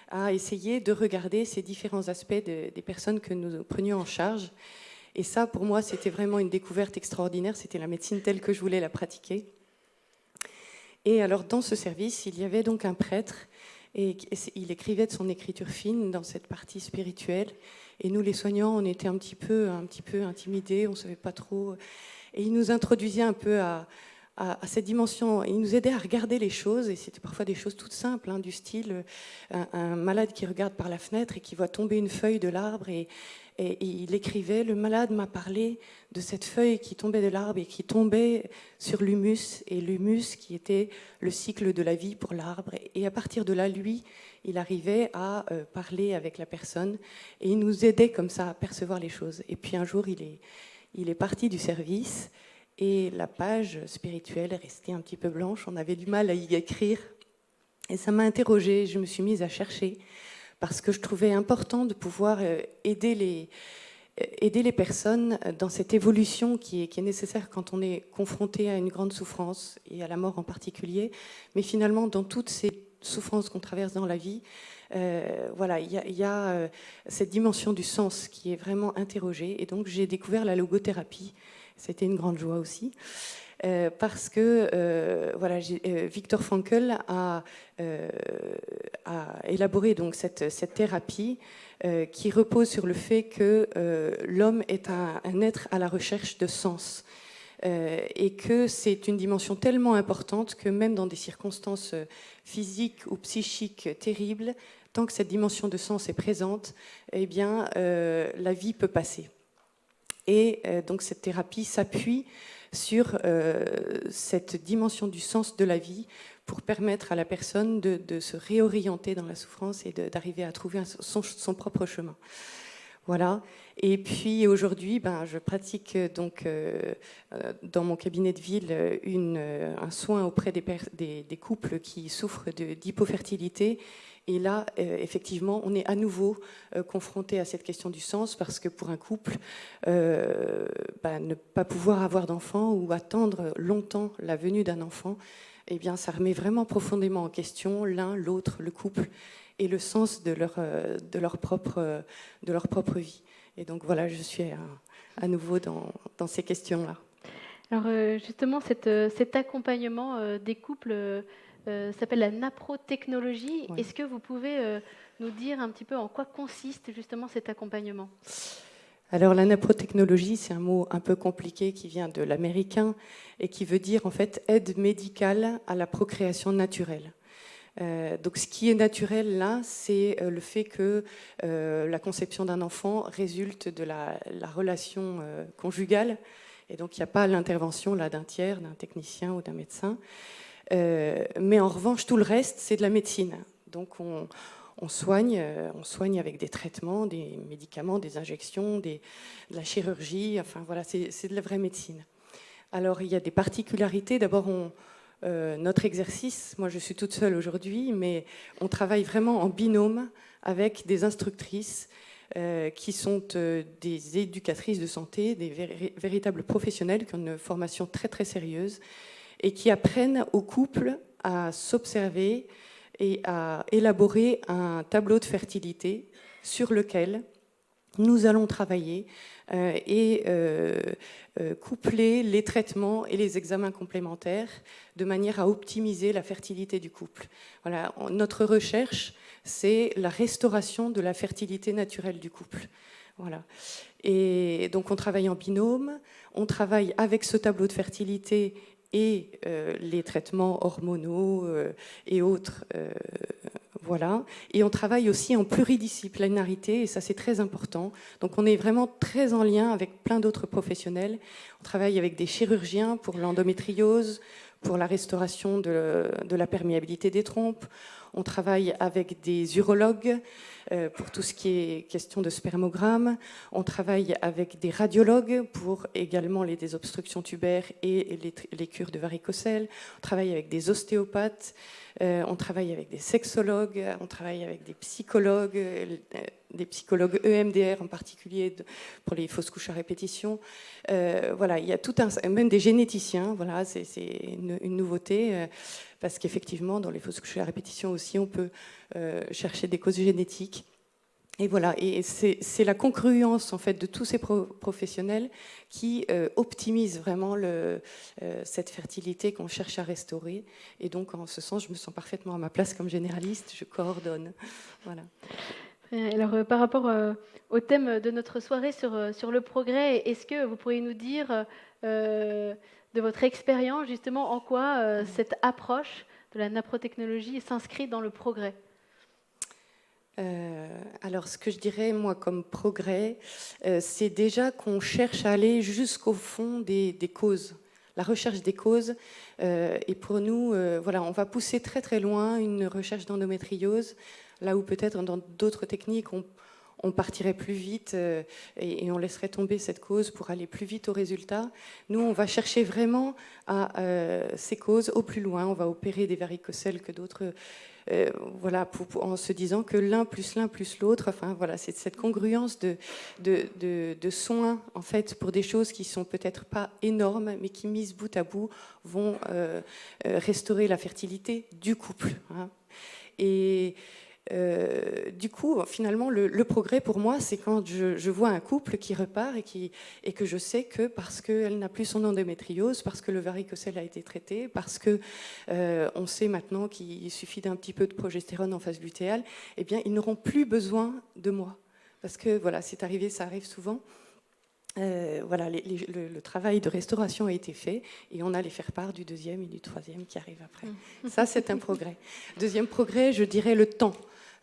à essayer de regarder ces différents aspects des personnes que nous prenions en charge. Et ça, pour moi, c'était vraiment une découverte extraordinaire, c'était la médecine telle que je voulais la pratiquer. Et alors, dans ce service, il y avait donc un prêtre, et il écrivait de son écriture fine dans cette partie spirituelle. Et nous, les soignants, on était un petit peu intimidés, on ne savait pas trop. Et il nous introduisait un peu à cette dimension. Il nous aidait à regarder les choses, et c'était parfois des choses toutes simples, du style un malade qui regarde par la fenêtre et qui voit tomber une feuille de l'arbre, et il écrivait, le malade m'a parlé de cette feuille qui tombait de l'arbre et qui tombait sur l'humus, et l'humus qui était le cycle de la vie pour l'arbre. Et à partir de là, lui, il arrivait à parler avec la personne, et il nous aidait comme ça à percevoir les choses. Et puis un jour, il est parti du service, et la page spirituelle est restée un petit peu blanche, on avait du mal à y écrire, et ça m'a interrogée, je me suis mise à chercher, parce que je trouvais important de pouvoir aider les personnes dans cette évolution qui est nécessaire quand on est confronté à une grande souffrance, et à la mort en particulier, mais finalement dans toutes ces souffrances qu'on traverse dans la vie, voilà, il y a cette dimension du sens qui est vraiment interrogée, et donc j'ai découvert la logothérapie. C'était une grande joie aussi. Parce que voilà, Viktor Frankl a élaboré donc cette thérapie qui repose sur le fait que l'homme est un être à la recherche de sens, et que c'est une dimension tellement importante que même dans des circonstances physiques ou psychiques terribles, tant que cette dimension de sens est présente, eh bien, la vie peut passer. Et donc cette thérapie s'appuie sur cette dimension du sens de la vie pour permettre à la personne de se réorienter dans la souffrance et d'arriver à trouver son propre chemin. Voilà. Et puis aujourd'hui, je pratique donc dans mon cabinet de ville un soin auprès des couples qui souffrent d'hypofertilité. Et là, effectivement, on est à nouveau confronté à cette question du sens, parce que pour un couple, ne pas pouvoir avoir d'enfant ou attendre longtemps la venue d'un enfant, eh bien, ça remet vraiment profondément en question l'un, l'autre, le couple, et le sens de leur propre vie. Et donc voilà, je suis à nouveau dans ces questions-là. Alors justement, cet accompagnement des couples s'appelle la naprotechnologie. Ouais. Est-ce que vous pouvez nous dire un petit peu en quoi consiste justement cet accompagnement ? Alors la naprotechnologie, c'est un mot un peu compliqué qui vient de l'américain et qui veut dire en fait aide médicale à la procréation naturelle. Donc ce qui est naturel là, c'est le fait que la conception d'un enfant résulte de la relation conjugale, et donc il n'y a pas l'intervention là d'un tiers, d'un technicien ou d'un médecin. Mais en revanche, tout le reste, c'est de la médecine. Donc on soigne avec des traitements, des médicaments, des injections, de la chirurgie. Enfin voilà, c'est de la vraie médecine. Alors il y a des particularités. D'abord, notre exercice, moi je suis toute seule aujourd'hui, mais on travaille vraiment en binôme avec des instructrices qui sont des éducatrices de santé, des véritables professionnels qui ont une formation très très sérieuse et qui apprennent aux couples à s'observer et à élaborer un tableau de fertilité sur lequel nous allons travailler et coupler les traitements et les examens complémentaires de manière à optimiser la fertilité du couple. Voilà, notre recherche, c'est la restauration de la fertilité naturelle du couple. Voilà. Et donc on travaille en binôme, on travaille avec ce tableau de fertilité et les traitements hormonaux et autres. Voilà. Et on travaille aussi en pluridisciplinarité, et ça c'est très important. Donc on est vraiment très en lien avec plein d'autres professionnels. On travaille avec des chirurgiens pour l'endométriose, pour la restauration de la perméabilité des trompes. On travaille avec des urologues pour tout ce qui est question de spermogramme. On travaille avec des radiologues pour également les désobstructions tubaires et les cures de varicocèle. On travaille avec des ostéopathes. On travaille avec des sexologues. On travaille avec des psychologues EMDR en particulier pour les fausses couches à répétition. Voilà, il y a tout même des généticiens. Voilà, c'est une nouveauté. Parce qu'effectivement, dans les fausses couches à répétition aussi, on peut chercher des causes génétiques. Et voilà, et c'est la congruence en fait de tous ces professionnels qui optimisent vraiment cette fertilité qu'on cherche à restaurer. Et donc, en ce sens, je me sens parfaitement à ma place comme généraliste. Je coordonne. Voilà. Alors, par rapport au thème de notre soirée sur le progrès, est-ce que vous pourriez nous dire de votre expérience, justement, en quoi cette approche de la naprotechnologie s'inscrit dans le progrès ? Alors, ce que je dirais, moi, comme progrès, c'est déjà qu'on cherche à aller jusqu'au fond des causes. La recherche des causes. Et pour nous, voilà, on va pousser très, très loin une recherche d'endométriose, là où peut-être dans d'autres techniques, on partirait plus vite et on laisserait tomber cette cause pour aller plus vite au résultat. Nous, on va chercher vraiment à ces causes au plus loin. On va opérer des varicocèles que d'autres, voilà, en se disant que l'un plus l'autre. Enfin, voilà, c'est cette congruence de soins en fait pour des choses qui sont peut-être pas énormes, mais qui mises bout à bout vont restaurer la fertilité du couple. Hein. Et du coup, finalement, le progrès pour moi, c'est quand je vois un couple qui repart et que je sais que parce qu'elle n'a plus son endométriose, parce que le varicocèle a été traité, parce que on sait maintenant qu'il suffit d'un petit peu de progestérone en phase lutéale, eh bien, ils n'auront plus besoin de moi. Parce que voilà, c'est arrivé, ça arrive souvent. Voilà, le travail de restauration a été fait et on a les faire-part du deuxième et du troisième qui arrivent après. Ça, c'est un progrès. Deuxième progrès, je dirais le temps.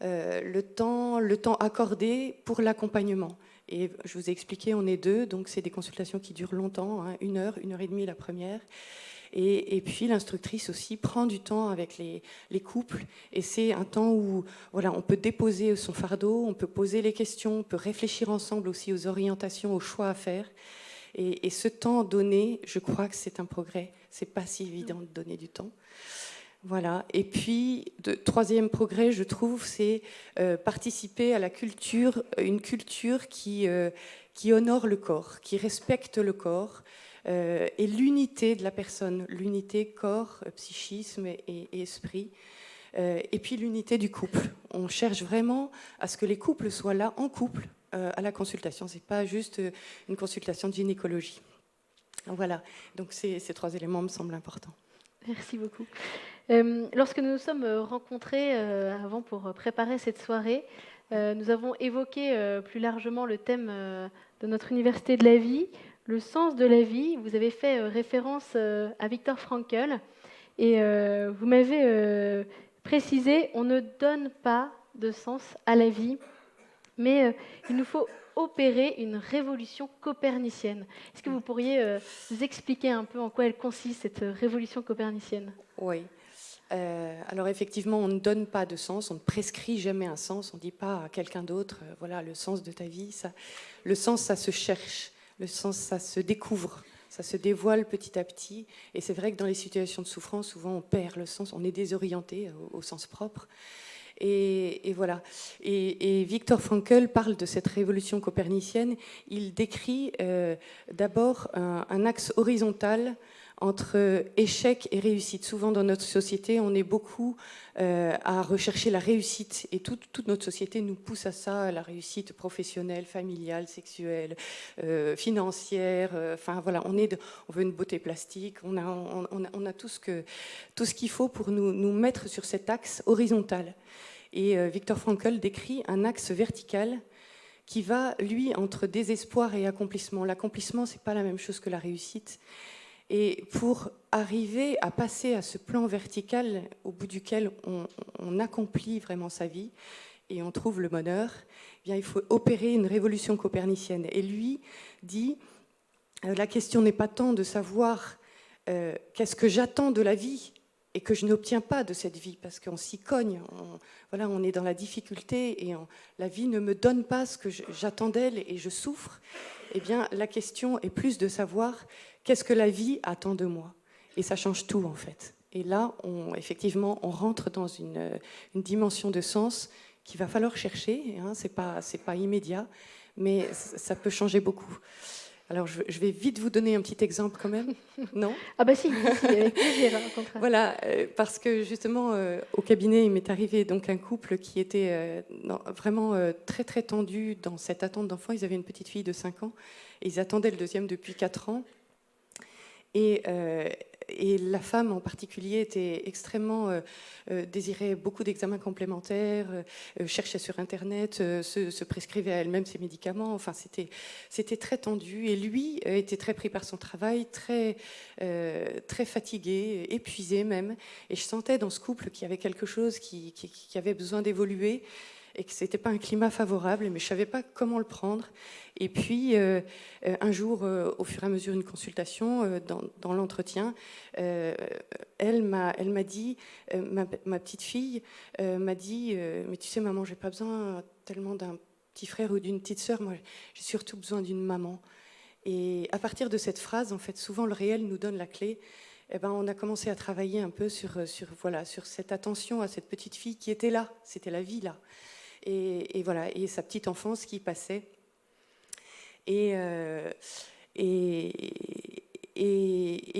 Le temps accordé pour l'accompagnement. Et je vous ai expliqué, on est 2, donc c'est des consultations qui durent longtemps, hein, 1 heure, 1 heure et demie la première. Et puis l'instructrice aussi prend du temps avec les couples, et c'est un temps où voilà, on peut déposer son fardeau, on peut poser les questions, on peut réfléchir ensemble aussi aux orientations, aux choix à faire. Et ce temps donné, je crois que c'est un progrès. C'est pas si évident de donner du temps. Voilà. Et puis, troisième progrès, je trouve, c'est participer à la culture, une culture qui honore le corps, qui respecte le corps, et l'unité de la personne, l'unité corps, psychisme et esprit, et puis l'unité du couple. On cherche vraiment à ce que les couples soient là en couple à la consultation. C'est pas juste une consultation de gynécologie. Voilà. Donc ces 3 éléments me semblent importants. Merci beaucoup. Lorsque nous nous sommes rencontrés avant pour préparer cette soirée, nous avons évoqué plus largement le thème de notre université de la vie, le sens de la vie. Vous avez fait référence à Viktor Frankl et vous m'avez précisé, on ne donne pas de sens à la vie, mais il nous faut opérer une révolution copernicienne. Est-ce que vous pourriez nous expliquer un peu en quoi elle consiste, cette révolution copernicienne ? Oui. Alors effectivement, on ne donne pas de sens, on ne prescrit jamais un sens, on ne dit pas à quelqu'un d'autre, voilà le sens de ta vie. Ça, le sens, ça se cherche, le sens, ça se découvre, ça se dévoile petit à petit. Et c'est vrai que dans les situations de souffrance, souvent on perd le sens, on est désorienté au sens propre. Et voilà. Et Viktor Frankl parle de cette révolution copernicienne. Il décrit d'abord un axe horizontal entre échec et réussite. Souvent dans notre société, on est beaucoup à rechercher la réussite, et toute notre société nous pousse à ça, la réussite professionnelle, familiale, sexuelle, financière. Enfin voilà, on veut une beauté plastique, on a tout ce qu'il faut pour nous mettre sur cet axe horizontal. Et Viktor Frankl décrit un axe vertical qui va, lui, entre désespoir et accomplissement. L'accomplissement, c'est pas la même chose que la réussite. Et pour arriver à passer à ce plan vertical au bout duquel on accomplit vraiment sa vie et on trouve le bonheur, eh bien, il faut opérer une révolution copernicienne. Et lui dit, la question n'est pas tant de savoir qu'est-ce que j'attends de la vie et que je n'obtiens pas de cette vie, parce qu'on s'y cogne, on est dans la difficulté et la vie ne me donne pas ce que j'attends d'elle et je souffre. Eh bien, la question est plus de savoir qu'est-ce que la vie attend de moi. Et ça change tout, en fait. Et là, effectivement, on rentre dans une dimension de sens qu'il va falloir chercher. Hein, c'est pas immédiat, mais ça peut changer beaucoup. Alors, je vais vite vous donner un petit exemple quand même. Non ? Ah bah si, avec plaisir, au contraire. Voilà, parce que justement, au cabinet, il m'est arrivé donc un couple qui était vraiment très très tendu dans cette attente d'enfant. Ils avaient une petite fille de 5 ans et ils attendaient le deuxième depuis 4 ans. Et la femme en particulier était extrêmement désirait beaucoup d'examens complémentaires, cherchait sur Internet, se prescrivait à elle-même ses médicaments. Enfin, c'était très tendu. Et lui était très pris par son travail, très fatigué, épuisé même. Et je sentais dans ce couple qu'il y avait quelque chose qui avait besoin d'évoluer, et que ce n'était pas un climat favorable, mais je ne savais pas comment le prendre. Et puis, un jour, au fur et à mesure d'une consultation, dans l'entretien, elle m'a dit, ma petite fille m'a dit, mais tu sais maman, j'ai pas besoin tellement d'un petit frère ou d'une petite sœur, moi j'ai surtout besoin d'une maman. Et à partir de cette phrase, en fait, souvent le réel nous donne la clé. Eh ben, on a commencé à travailler un peu sur cette attention à cette petite fille qui était là, c'était la vie là. Et voilà, et sa petite enfance qui passait. Et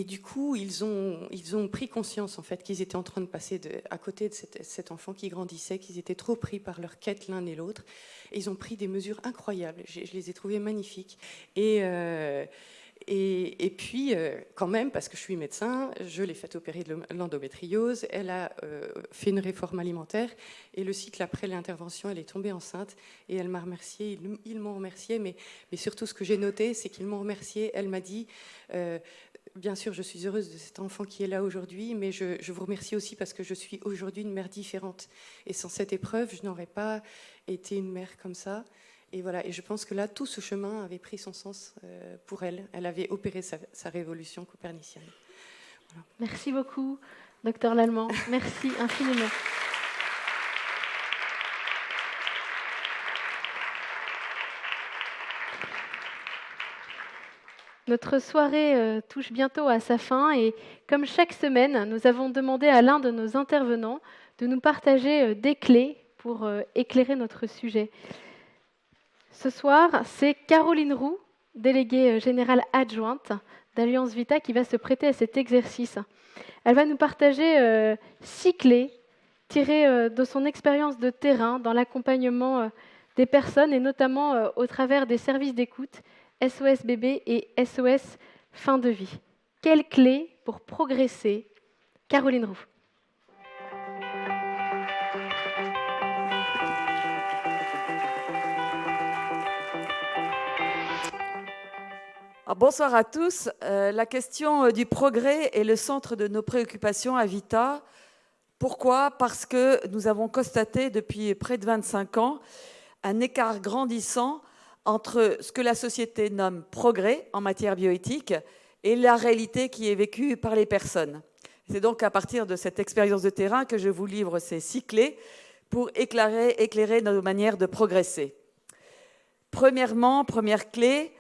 du coup, ils ont pris conscience en fait qu'ils étaient en train de passer à côté de cet enfant qui grandissait, qu'ils étaient trop pris par leur quête l'un et l'autre. Et ils ont pris des mesures incroyables. Je les ai trouvées magnifiques. Et puis, quand même, parce que je suis médecin, je l'ai fait opérer de l'endométriose. Elle a fait une réforme alimentaire. Et le cycle après l'intervention, elle est tombée enceinte. Et elle m'a remerciée. Ils m'ont remerciée. Mais surtout, ce que j'ai noté, c'est qu'ils m'ont remerciée. Elle m'a dit, bien sûr, je suis heureuse de cet enfant qui est là aujourd'hui, mais je vous remercie aussi parce que je suis aujourd'hui une mère différente. Et sans cette épreuve, je n'aurais pas été une mère comme ça. Et voilà, et je pense que là, tout ce chemin avait pris son sens pour elle. Elle avait opéré sa révolution copernicienne. Voilà. Merci beaucoup, Docteur Lallemand. Merci infiniment. Notre soirée touche bientôt à sa fin et comme chaque semaine, nous avons demandé à l'un de nos intervenants de nous partager des clés pour éclairer notre sujet. Ce soir, c'est Caroline Roux, déléguée générale adjointe d'Alliance Vita, qui va se prêter à cet exercice. Elle va nous partager 6 clés tirées de son expérience de terrain dans l'accompagnement des personnes et notamment au travers des services d'écoute SOS Bébé et SOS Fin de Vie. Quelles clés pour progresser? Caroline Roux. Bonsoir à tous. La question du progrès est le centre de nos préoccupations à Vita. Pourquoi? Parce que nous avons constaté depuis près de 25 ans un écart grandissant entre ce que la société nomme progrès en matière bioéthique et la réalité qui est vécue par les personnes. C'est donc à partir de cette expérience de terrain que je vous livre ces 6 clés pour éclairer nos manières de progresser. Premièrement, première clé,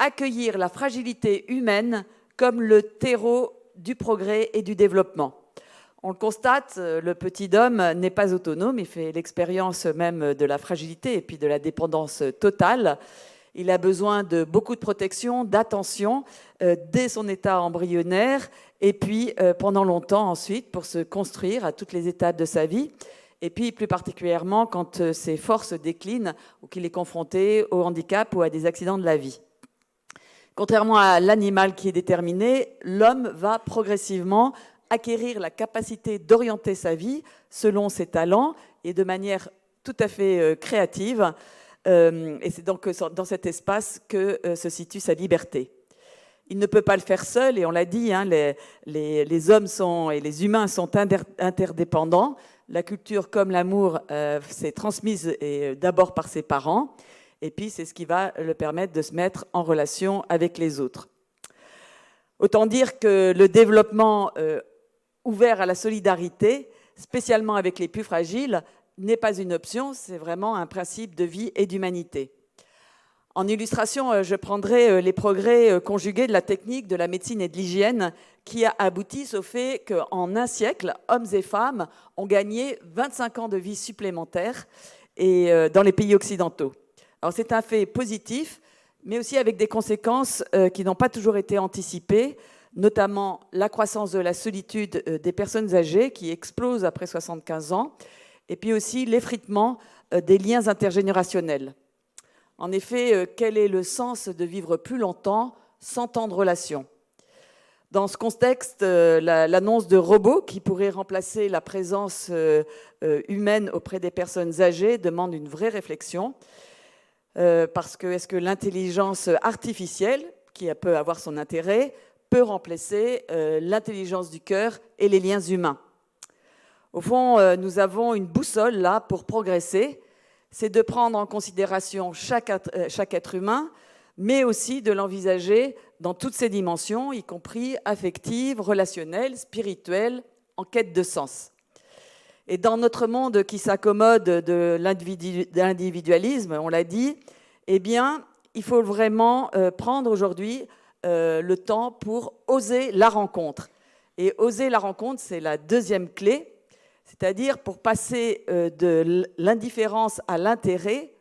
accueillir la fragilité humaine comme le terreau du progrès et du développement. On le constate, le petit homme n'est pas autonome, il fait l'expérience même de la fragilité et puis de la dépendance totale. Il a besoin de beaucoup de protection, d'attention dès son état embryonnaire et puis pendant longtemps ensuite pour se construire à toutes les étapes de sa vie. Et puis plus particulièrement quand ses forces déclinent ou qu'il est confronté au handicap ou à des accidents de la vie. Contrairement à l'animal qui est déterminé, l'homme va progressivement acquérir la capacité d'orienter sa vie selon ses talents et de manière tout à fait créative. Et c'est donc dans cet espace que se situe sa liberté. Il ne peut pas le faire seul, et on l'a dit, hein, les hommes et les humains sont interdépendants. La culture comme l'amour s'est transmise d'abord par ses parents, et puis c'est ce qui va le permettre de se mettre en relation avec les autres. Autant dire que le développement ouvert à la solidarité, spécialement avec les plus fragiles, n'est pas une option, c'est vraiment un principe de vie et d'humanité. En illustration, je prendrai les progrès conjugués de la technique, de la médecine et de l'hygiène qui aboutissent au fait qu'en un siècle, hommes et femmes ont gagné 25 ans de vie supplémentaires dans les pays occidentaux. Alors c'est un fait positif, mais aussi avec des conséquences qui n'ont pas toujours été anticipées, notamment la croissance de la solitude des personnes âgées qui explose après 75 ans, et puis aussi l'effritement des liens intergénérationnels. En effet, quel est le sens de vivre plus longtemps sans temps de relation? Dans ce contexte, l'annonce de robots qui pourraient remplacer la présence humaine auprès des personnes âgées demande une vraie réflexion, parce que est-ce que l'intelligence artificielle, qui peut avoir son intérêt, peut remplacer l'intelligence du cœur et les liens humains? Au fond, nous avons une boussole là pour progresser, c'est de prendre en considération chaque être humain, mais aussi de l'envisager dans toutes ses dimensions, y compris affectives, relationnelles, spirituelles, en quête de sens. Et dans notre monde qui s'accommode de l'individualisme, on l'a dit, eh bien, il faut vraiment prendre aujourd'hui le temps pour oser la rencontre. Et oser la rencontre, c'est la deuxième clé, c'est-à-dire pour passer de l'indifférence à l'intérêt,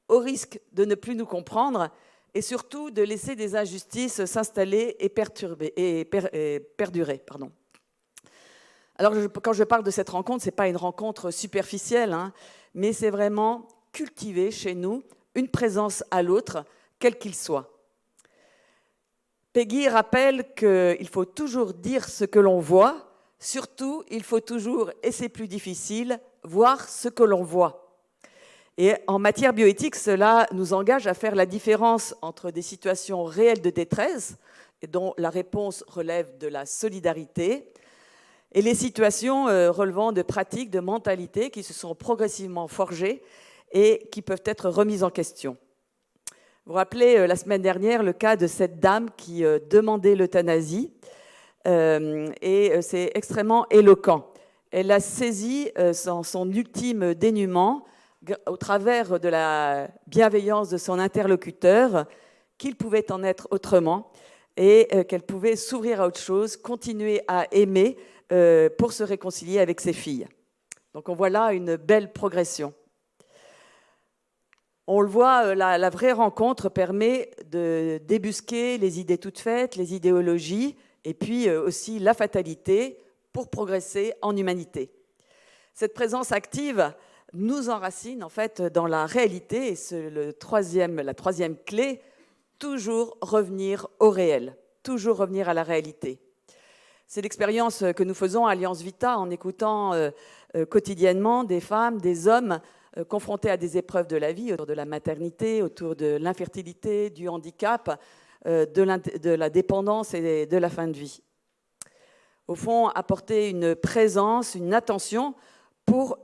au risque de ne plus nous comprendre et surtout de laisser des injustices s'installer et perdurer. Alors, quand je parle de cette rencontre, ce n'est pas une rencontre superficielle, hein, mais c'est vraiment cultiver chez nous une présence à l'autre, quel qu'il soit. Peggy rappelle qu'il faut toujours dire ce que l'on voit, surtout, il faut toujours, et c'est plus difficile, voir ce que l'on voit. Et en matière bioéthique, cela nous engage à faire la différence entre des situations réelles de détresse, et dont la réponse relève de la solidarité, et les situations relevant de pratiques, de mentalités qui se sont progressivement forgées et qui peuvent être remises en question. Vous vous rappelez la semaine dernière le cas de cette dame qui demandait l'euthanasie, et c'est extrêmement éloquent. Elle a saisi son ultime dénuement au travers de la bienveillance de son interlocuteur, qu'il pouvait en être autrement et qu'elle pouvait s'ouvrir à autre chose, continuer à aimer pour se réconcilier avec ses filles. Donc on voit là une belle progression. On le voit, la vraie rencontre permet de débusquer les idées toutes faites, les idéologies, et puis aussi la fatalité pour progresser en humanité. Cette présence active nous enracine en fait dans la réalité, et c'est la troisième clé, toujours revenir au réel, toujours revenir à la réalité. C'est l'expérience que nous faisons à Alliance Vita en écoutant quotidiennement des femmes, des hommes confrontés à des épreuves de la vie, autour de la maternité, autour de l'infertilité, du handicap, de la dépendance et de la fin de vie. Au fond, apporter une présence, une attention pour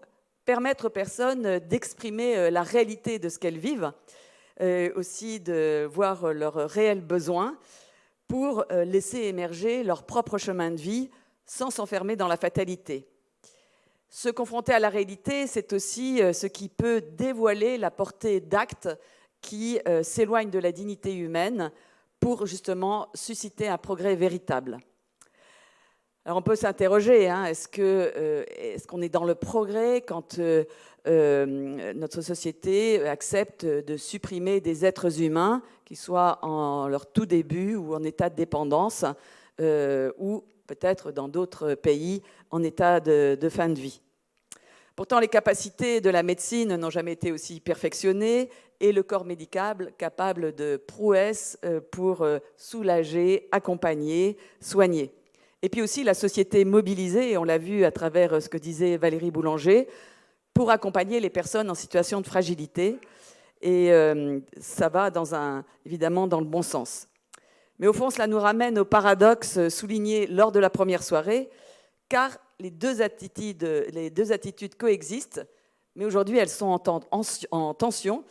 permettre aux personnes d'exprimer la réalité de ce qu'elles vivent, aussi de voir leurs réels besoins pour laisser émerger leur propre chemin de vie sans s'enfermer dans la fatalité. Se confronter à la réalité, c'est aussi ce qui peut dévoiler la portée d'actes qui s'éloignent de la dignité humaine pour justement susciter un progrès véritable. Alors on peut s'interroger, est-ce qu'on est dans le progrès quand notre société accepte de supprimer des êtres humains, qui soient en leur tout début ou en état de dépendance, ou peut-être dans d'autres pays en état de fin de vie. Pourtant, les capacités de la médecine n'ont jamais été aussi perfectionnées et le corps médical capable de prouesses pour soulager, accompagner, soigner. Et puis aussi la société mobilisée, et on l'a vu à travers ce que disait Valérie Boulanger, pour accompagner les personnes en situation de fragilité. Et ça va évidemment dans le bon sens. Mais au fond, cela nous ramène au paradoxe souligné lors de la première soirée, car les deux attitudes coexistent, mais aujourd'hui elles sont en tension,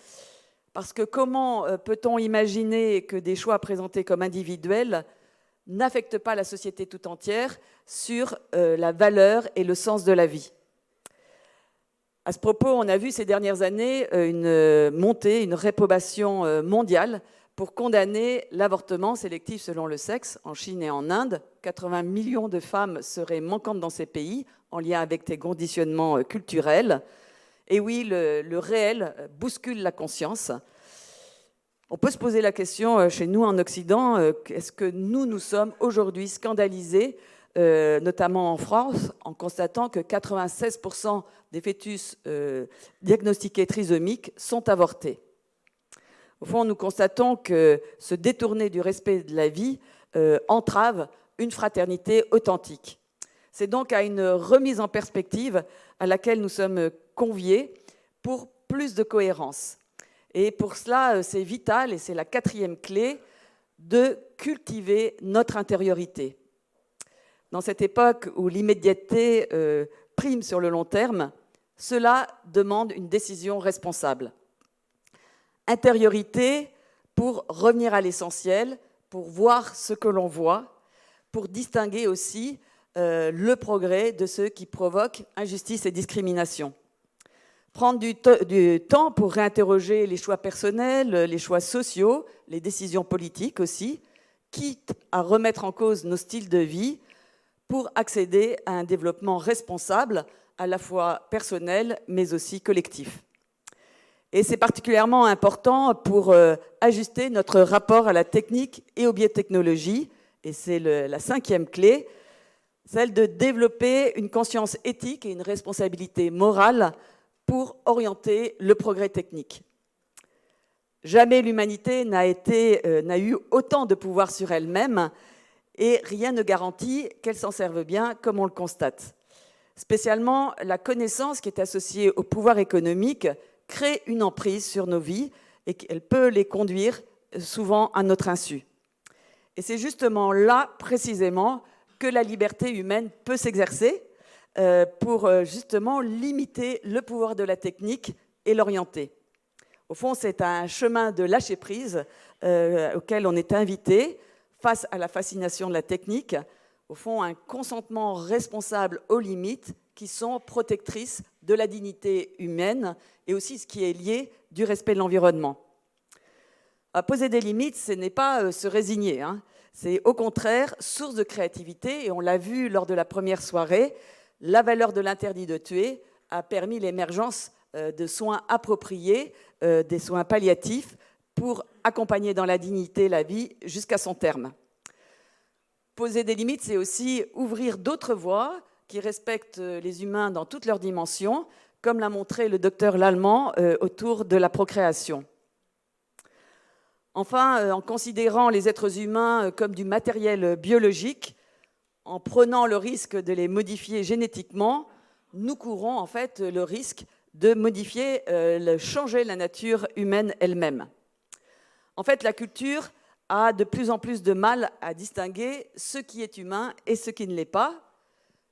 parce que comment peut-on imaginer que des choix présentés comme individuels n'affectent pas la société tout entière sur la valeur et le sens de la vie? À ce propos, on a vu ces dernières années une montée, une réprobation mondiale pour condamner l'avortement sélectif selon le sexe en Chine et en Inde. 80 millions de femmes seraient manquantes dans ces pays en lien avec des conditionnements culturels. Et oui, le réel bouscule la conscience. On peut se poser la question chez nous en Occident, est-ce que nous sommes aujourd'hui scandalisés, notamment en France, en constatant que 96% des fœtus diagnostiqués trisomiques sont avortés. Au fond, nous constatons que se détourner du respect de la vie entrave une fraternité authentique. C'est donc à une remise en perspective à laquelle nous sommes conviés pour plus de cohérence. Et pour cela, c'est vital, et c'est la quatrième clé, de cultiver notre intériorité. Dans cette époque où l'immédiateté prime sur le long terme, cela demande une décision responsable. Intériorité pour revenir à l'essentiel, pour voir ce que l'on voit, pour distinguer aussi le progrès de ceux qui provoquent injustice et discrimination. Prendre du temps pour réinterroger les choix personnels, les choix sociaux, les décisions politiques aussi, quitte à remettre en cause nos styles de vie pour accéder à un développement responsable, à la fois personnel mais aussi collectif. Et c'est particulièrement important pour ajuster notre rapport à la technique et aux biotechnologies, et c'est la cinquième clé, celle de développer une conscience éthique et une responsabilité morale pour orienter le progrès technique. Jamais l'humanité n'a eu autant de pouvoir sur elle-même, et rien ne garantit qu'elle s'en serve bien, comme on le constate. Spécialement, la connaissance qui est associée au pouvoir économique crée une emprise sur nos vies et qu'elle peut les conduire souvent à notre insu. Et c'est justement là, précisément, que la liberté humaine peut s'exercer pour justement limiter le pouvoir de la technique et l'orienter. Au fond, c'est un chemin de lâcher-prise auquel on est invité face à la fascination de la technique. Au fond, un consentement responsable aux limites qui sont protectrices de la dignité humaine et aussi ce qui est lié du respect de l'environnement. Poser des limites, ce n'est pas se résigner, hein. C'est au contraire source de créativité, et on l'a vu lors de la première soirée, la valeur de l'interdit de tuer a permis l'émergence de soins appropriés, des soins palliatifs, pour accompagner dans la dignité la vie jusqu'à son terme. Poser des limites, c'est aussi ouvrir d'autres voies qui respectent les humains dans toutes leurs dimensions, comme l'a montré le docteur Lallemand autour de la procréation. Enfin, en considérant les êtres humains comme du matériel biologique, en prenant le risque de les modifier génétiquement, nous courons en fait le risque de modifier, changer la nature humaine elle-même. En fait, la culture a de plus en plus de mal à distinguer ce qui est humain et ce qui ne l'est pas.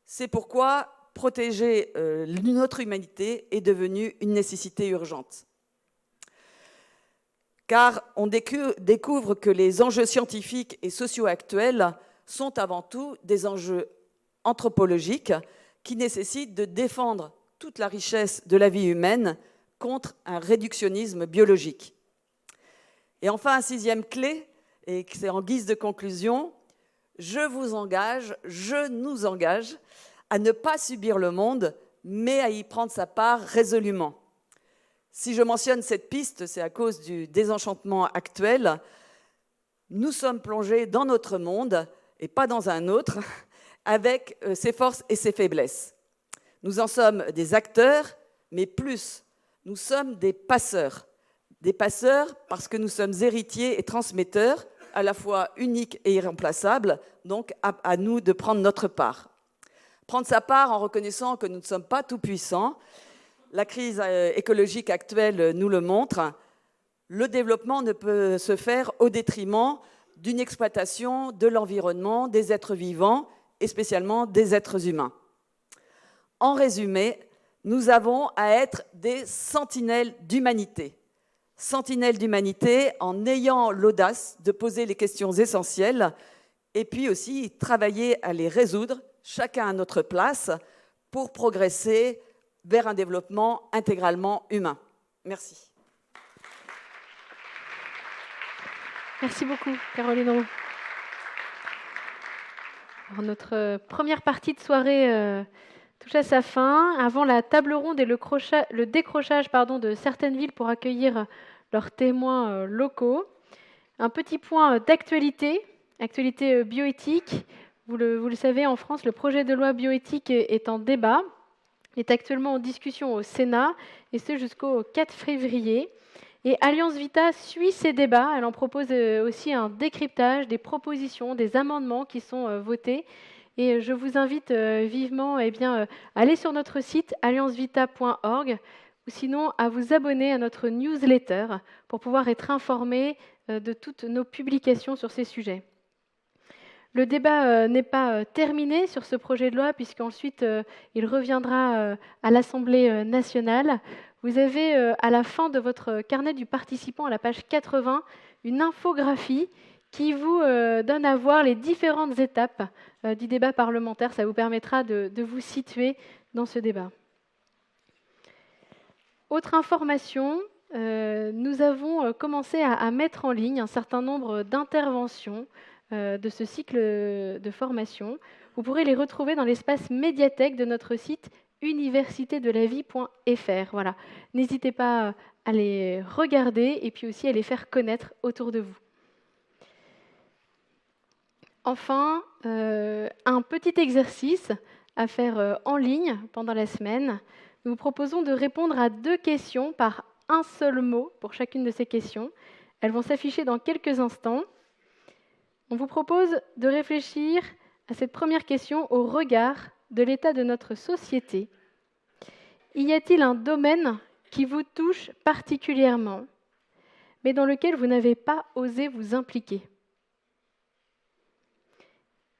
C'est pourquoi protéger notre humanité est devenu une nécessité urgente. Car on découvre que les enjeux scientifiques et sociaux actuels sont avant tout des enjeux anthropologiques qui nécessitent de défendre toute la richesse de la vie humaine contre un réductionnisme biologique. Et enfin, un sixième clé, et c'est en guise de conclusion, je nous engage à ne pas subir le monde, mais à y prendre sa part résolument. Si je mentionne cette piste, c'est à cause du désenchantement actuel. Nous sommes plongés dans notre monde, et pas dans un autre, avec ses forces et ses faiblesses. Nous en sommes des acteurs, mais plus, nous sommes des passeurs. Des passeurs parce que nous sommes héritiers et transmetteurs, à la fois uniques et irremplaçables, donc à nous de prendre notre part. Prendre sa part en reconnaissant que nous ne sommes pas tout-puissants. La crise écologique actuelle nous le montre. Le développement ne peut se faire au détriment d'une exploitation de l'environnement, des êtres vivants et spécialement des êtres humains. En résumé, nous avons à être des sentinelles d'humanité. Sentinelles d'humanité en ayant l'audace de poser les questions essentielles et puis aussi travailler à les résoudre, chacun à notre place, pour progresser vers un développement intégralement humain. Merci. Merci beaucoup, Caroline Roux. Alors, notre première partie de soirée touche à sa fin. Avant la table ronde et le décrochage de certaines villes pour accueillir leurs témoins locaux, un petit point d'actualité, actualité bioéthique. Vous le savez, en France, le projet de loi bioéthique est en débat. Il est actuellement en discussion au Sénat, et ce jusqu'au 4 février. Et Alliance Vita suit ces débats. Elle en propose aussi un décryptage des propositions, des amendements qui sont votés. Et je vous invite vivement à aller sur notre site alliancevita.org ou sinon à vous abonner à notre newsletter pour pouvoir être informé de toutes nos publications sur ces sujets. Le débat n'est pas terminé sur ce projet de loi puisqu'ensuite il reviendra à l'Assemblée nationale. Vous avez à la fin de votre carnet du participant, à la page 80, une infographie qui vous donne à voir les différentes étapes du débat parlementaire. Ça vous permettra de vous situer dans ce débat. Autre information, nous avons commencé à mettre en ligne un certain nombre d'interventions de ce cycle de formation. Vous pourrez les retrouver dans l'espace médiathèque de notre site universitédelavie.fr. Voilà. N'hésitez pas à les regarder et puis aussi à les faire connaître autour de vous. Enfin, un petit exercice à faire en ligne pendant la semaine. Nous vous proposons de répondre à 2 questions par un seul mot pour chacune de ces questions. Elles vont s'afficher dans quelques instants. On vous propose de réfléchir à cette première question au regard de l'état de notre société. Y a-t-il un domaine qui vous touche particulièrement, mais dans lequel vous n'avez pas osé vous impliquer?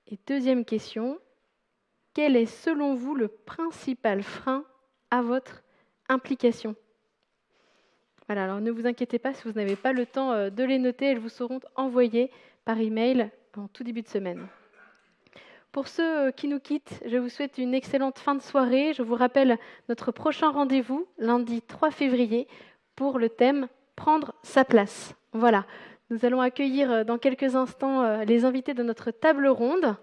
Et deuxième question, quel est selon vous le principal frein à votre implication? Voilà, alors ne vous inquiétez pas si vous n'avez pas le temps de les noter, elles vous seront envoyées par email en tout début de semaine. Pour ceux qui nous quittent, je vous souhaite une excellente fin de soirée. Je vous rappelle notre prochain rendez-vous, lundi 3 février, pour le thème « Prendre sa place ». Voilà, nous allons accueillir dans quelques instants les invités de notre table ronde.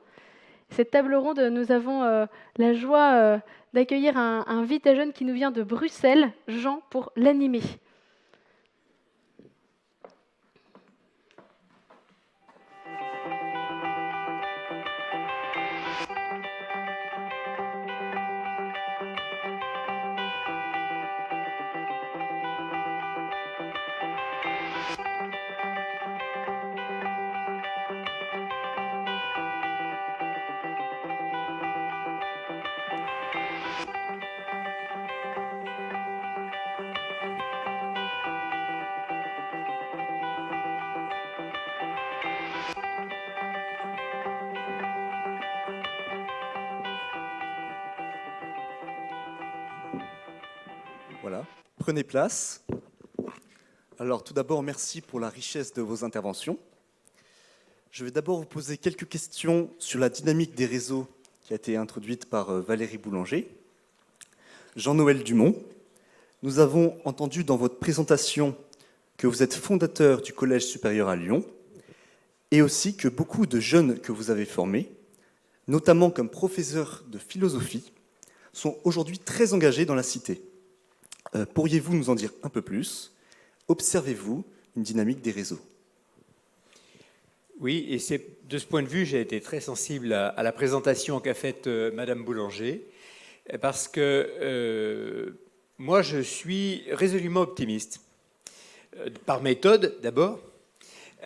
Cette table ronde, nous avons la joie d'accueillir un Vita Jeune qui nous vient de Bruxelles, Jean, pour l'animer. Voilà, prenez place. Alors tout d'abord, merci pour la richesse de vos interventions. Je vais d'abord vous poser quelques questions sur la dynamique des réseaux qui a été introduite par Valérie Boulanger. Jean-Noël Dumont, nous avons entendu dans votre présentation que vous êtes fondateur du Collège supérieur à Lyon et aussi que beaucoup de jeunes que vous avez formés, notamment comme professeurs de philosophie, sont aujourd'hui très engagés dans la cité. Pourriez-vous nous en dire un peu plus? Observez-vous une dynamique des réseaux? Oui, et c'est de ce point de vue, j'ai été très sensible à la présentation qu'a faite Madame Boulanger, parce que moi, je suis résolument optimiste. Par méthode, d'abord,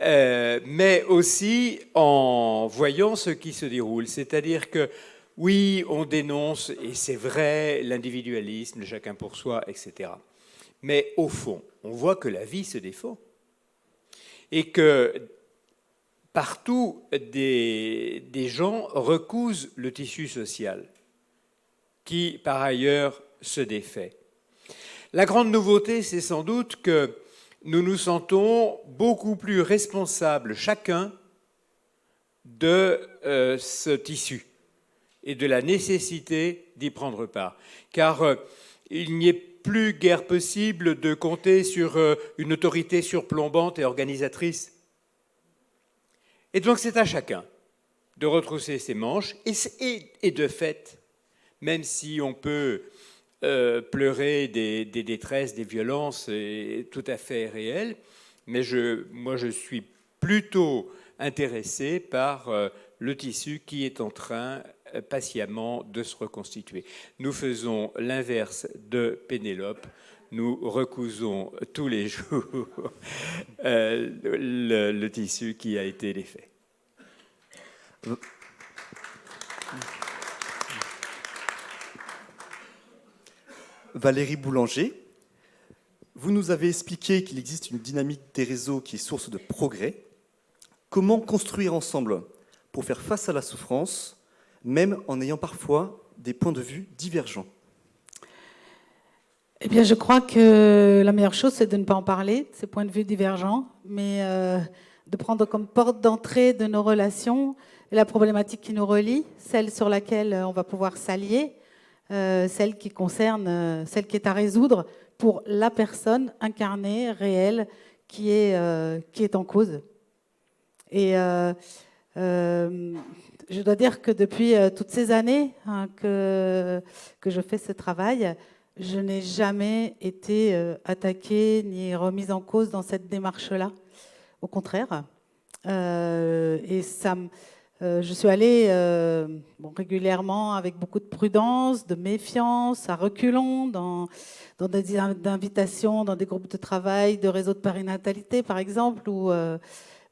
mais aussi en voyant ce qui se déroule. C'est-à-dire que, oui, on dénonce, et c'est vrai, l'individualisme, le chacun pour soi, etc. Mais au fond, on voit que la vie se défend. Et que partout, des gens recousent le tissu social, qui, par ailleurs, se défait. La grande nouveauté, c'est sans doute que nous nous sentons beaucoup plus responsables, chacun, de ce tissu et de la nécessité d'y prendre part. Car il n'y est plus guère possible de compter sur une autorité surplombante et organisatrice. Et donc c'est à chacun de retrousser ses manches et de fait, même si on peut pleurer des détresses, des violences tout à fait réelles, mais moi je suis plutôt intéressé par le tissu qui est en train patiemment de se reconstituer. Nous faisons l'inverse de Pénélope, nous recousons tous les jours le tissu qui a été défait. Valérie Boulanger, vous nous avez expliqué qu'il existe une dynamique des réseaux qui est source de progrès. Comment construire ensemble pour faire face à la souffrance, même en ayant parfois des points de vue divergents? Eh bien, je crois que la meilleure chose, c'est de ne pas en parler, de ces points de vue divergents, mais de prendre comme porte d'entrée de nos relations la problématique qui nous relie, celle sur laquelle on va pouvoir s'allier, celle qui concerne, celle qui est à résoudre pour la personne incarnée, réelle, qui est en cause. Et je dois dire que depuis toutes ces années que je fais ce travail, je n'ai jamais été attaquée ni remise en cause dans cette démarche-là. Au contraire. Et ça, je suis allée régulièrement avec beaucoup de prudence, de méfiance, à reculons, dans des invitations, dans des groupes de travail, de réseaux de périnatalité, par exemple, où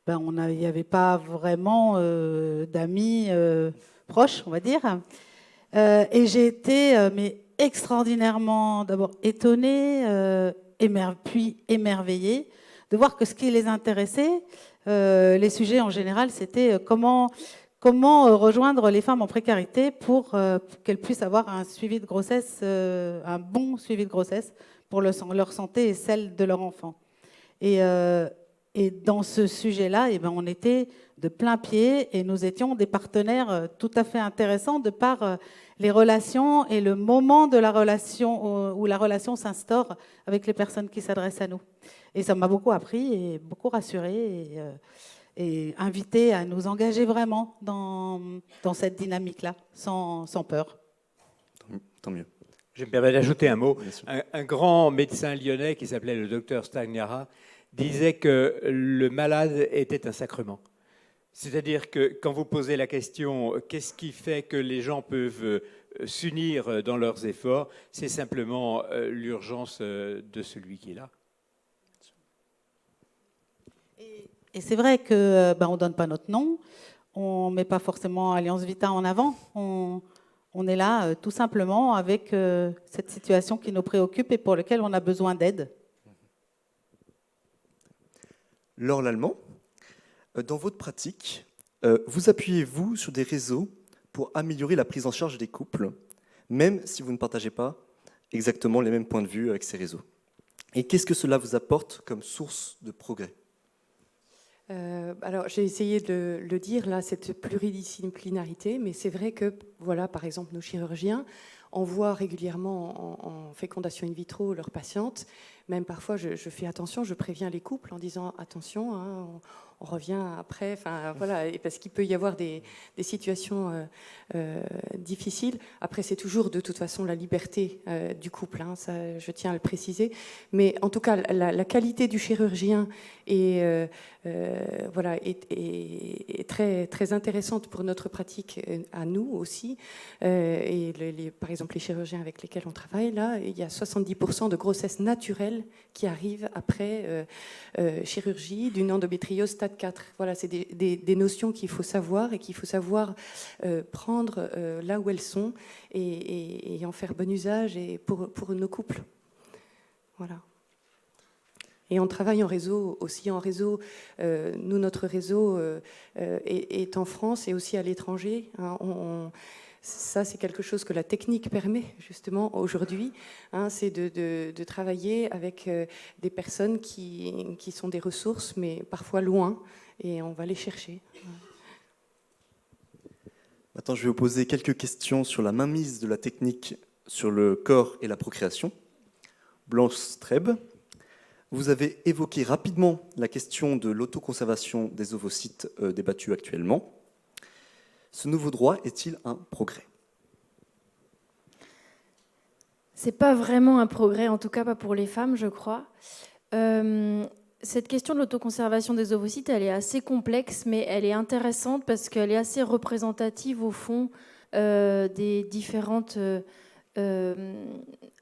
il n'y avait pas vraiment d'amis proches, on va dire. Et j'ai été extraordinairement d'abord étonnée, puis émerveillée, de voir que ce qui les intéressait, les sujets en général, c'était comment rejoindre les femmes en précarité pour qu'elles puissent avoir un suivi de grossesse, un bon suivi de grossesse, pour leur santé et celle de leur enfant. Et dans ce sujet-là, eh ben, on était de plein pied et nous étions des partenaires tout à fait intéressants de par les relations et le moment de la relation où la relation s'instaure avec les personnes qui s'adressent à nous. Et ça m'a beaucoup appris et beaucoup rassuré et invité à nous engager vraiment dans cette dynamique-là, sans peur. Tant mieux. Je me permets d'ajouter un mot. Un grand médecin lyonnais qui s'appelait le docteur Stagnara disait que le malade était un sacrement. C'est-à-dire que quand vous posez la question « qu'est-ce qui fait que les gens peuvent s'unir dans leurs efforts ?», c'est simplement l'urgence de celui qui est là. Et c'est vrai qu'on ne donne pas notre nom, on ne met pas forcément Alliance Vita en avant, on est là tout simplement avec cette situation qui nous préoccupe et pour laquelle on a besoin d'aide. Laure Lallemand, dans votre pratique, vous appuyez-vous sur des réseaux pour améliorer la prise en charge des couples, même si vous ne partagez pas exactement les mêmes points de vue avec ces réseaux? Et qu'est-ce que cela vous apporte comme source de progrès? Alors, j'ai essayé de le dire, là, cette pluridisciplinarité, mais c'est vrai que, voilà, par exemple, nos chirurgiens envoient régulièrement en fécondation in vitro leurs patientes. Même parfois, je fais attention, je préviens les couples en disant attention, hein, on revient après, enfin voilà, parce qu'il peut y avoir des situations difficiles. Après, c'est toujours de toute façon la liberté du couple, hein, ça, je tiens à le préciser. Mais en tout cas, la qualité du chirurgien est très, très intéressante pour notre pratique à nous aussi. Et par exemple, les chirurgiens avec lesquels on travaille, là, il y a 70% de grossesse naturelle qui arrivent après chirurgie d'une endométriose stade 4. Voilà, c'est des notions qu'il faut savoir et qu'il faut savoir prendre là où elles sont et en faire bon usage et pour nos couples. Voilà. Et on travaille en réseau, aussi en réseau. Nous, notre réseau est en France et aussi à l'étranger. Hein, ça, c'est quelque chose que la technique permet, justement, aujourd'hui. Hein, c'est de travailler avec des personnes qui sont des ressources, mais parfois loin, et on va les chercher. Maintenant, je vais vous poser quelques questions sur la mainmise de la technique sur le corps et la procréation. Blanche Streb, vous avez évoqué rapidement la question de l'autoconservation des ovocytes débattue actuellement. Ce nouveau droit est-il un progrès? C'est pas vraiment un progrès, en tout cas pas pour les femmes, je crois. Cette question de l'autoconservation des ovocytes, elle est assez complexe, mais elle est intéressante parce qu'elle est assez représentative au fond des différentes...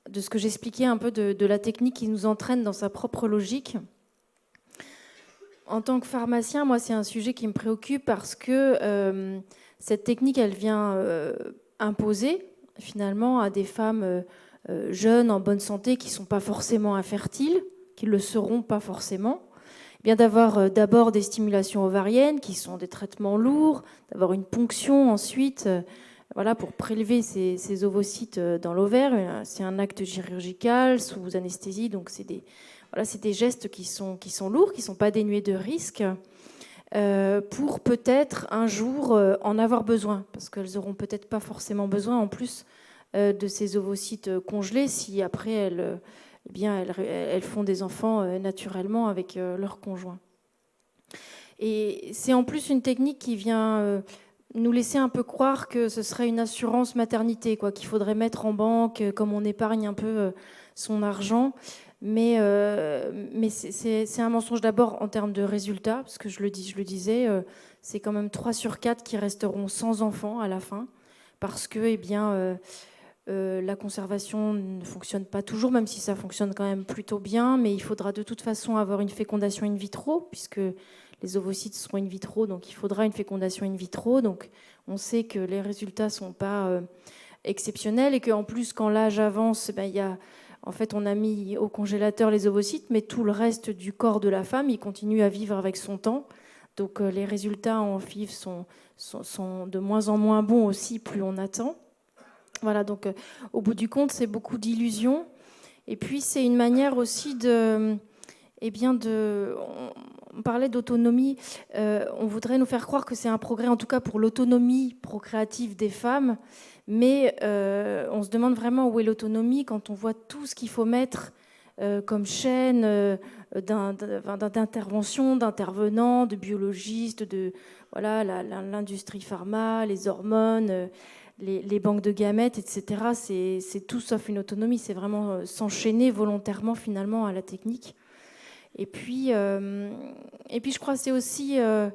de ce que j'expliquais un peu de la technique qui nous entraîne dans sa propre logique. En tant que pharmacien, moi, c'est un sujet qui me préoccupe parce que cette technique, elle vient imposer finalement à des femmes jeunes, en bonne santé, qui ne sont pas forcément infertiles, qui ne le seront pas forcément, bien d'avoir d'abord des stimulations ovariennes, qui sont des traitements lourds, d'avoir une ponction ensuite, voilà, pour prélever ces ovocytes dans l'ovaire. C'est un acte chirurgical sous anesthésie, donc c'est des gestes qui sont lourds, qui ne sont pas dénués de risques, pour peut-être un jour en avoir besoin, parce qu'elles n'auront peut-être pas forcément besoin en plus de ces ovocytes congelés si après elles font des enfants naturellement avec leur conjoint. Et c'est en plus une technique qui vient nous laisser un peu croire que ce serait une assurance maternité, quoi, qu'il faudrait mettre en banque, comme on épargne un peu son argent. Mais c'est un mensonge d'abord en termes de résultats, parce que je le disais, c'est quand même 3 sur 4 qui resteront sans enfants à la fin, parce que la conservation ne fonctionne pas toujours, même si ça fonctionne quand même plutôt bien, mais il faudra de toute façon avoir une fécondation in vitro, puisque les ovocytes seront in vitro, donc il faudra une fécondation in vitro. Donc on sait que les résultats ne sont pas exceptionnels et qu'en plus, quand l'âge avance, en fait, on a mis au congélateur les ovocytes, mais tout le reste du corps de la femme, il continue à vivre avec son temps. Donc les résultats en FIV sont de moins en moins bons aussi, plus on attend. Voilà, donc au bout du compte, c'est beaucoup d'illusions. Et puis c'est une manière aussi on parlait d'autonomie, on voudrait nous faire croire que c'est un progrès, en tout cas pour l'autonomie procréative des femmes, mais on se demande vraiment où est l'autonomie quand on voit tout ce qu'il faut mettre comme chaîne d'intervention, d'intervenants, de biologistes, l'industrie pharma, les hormones, les banques de gamètes, etc. C'est tout sauf une autonomie, c'est vraiment s'enchaîner volontairement finalement à la technique. Et puis je crois que c'est aussi un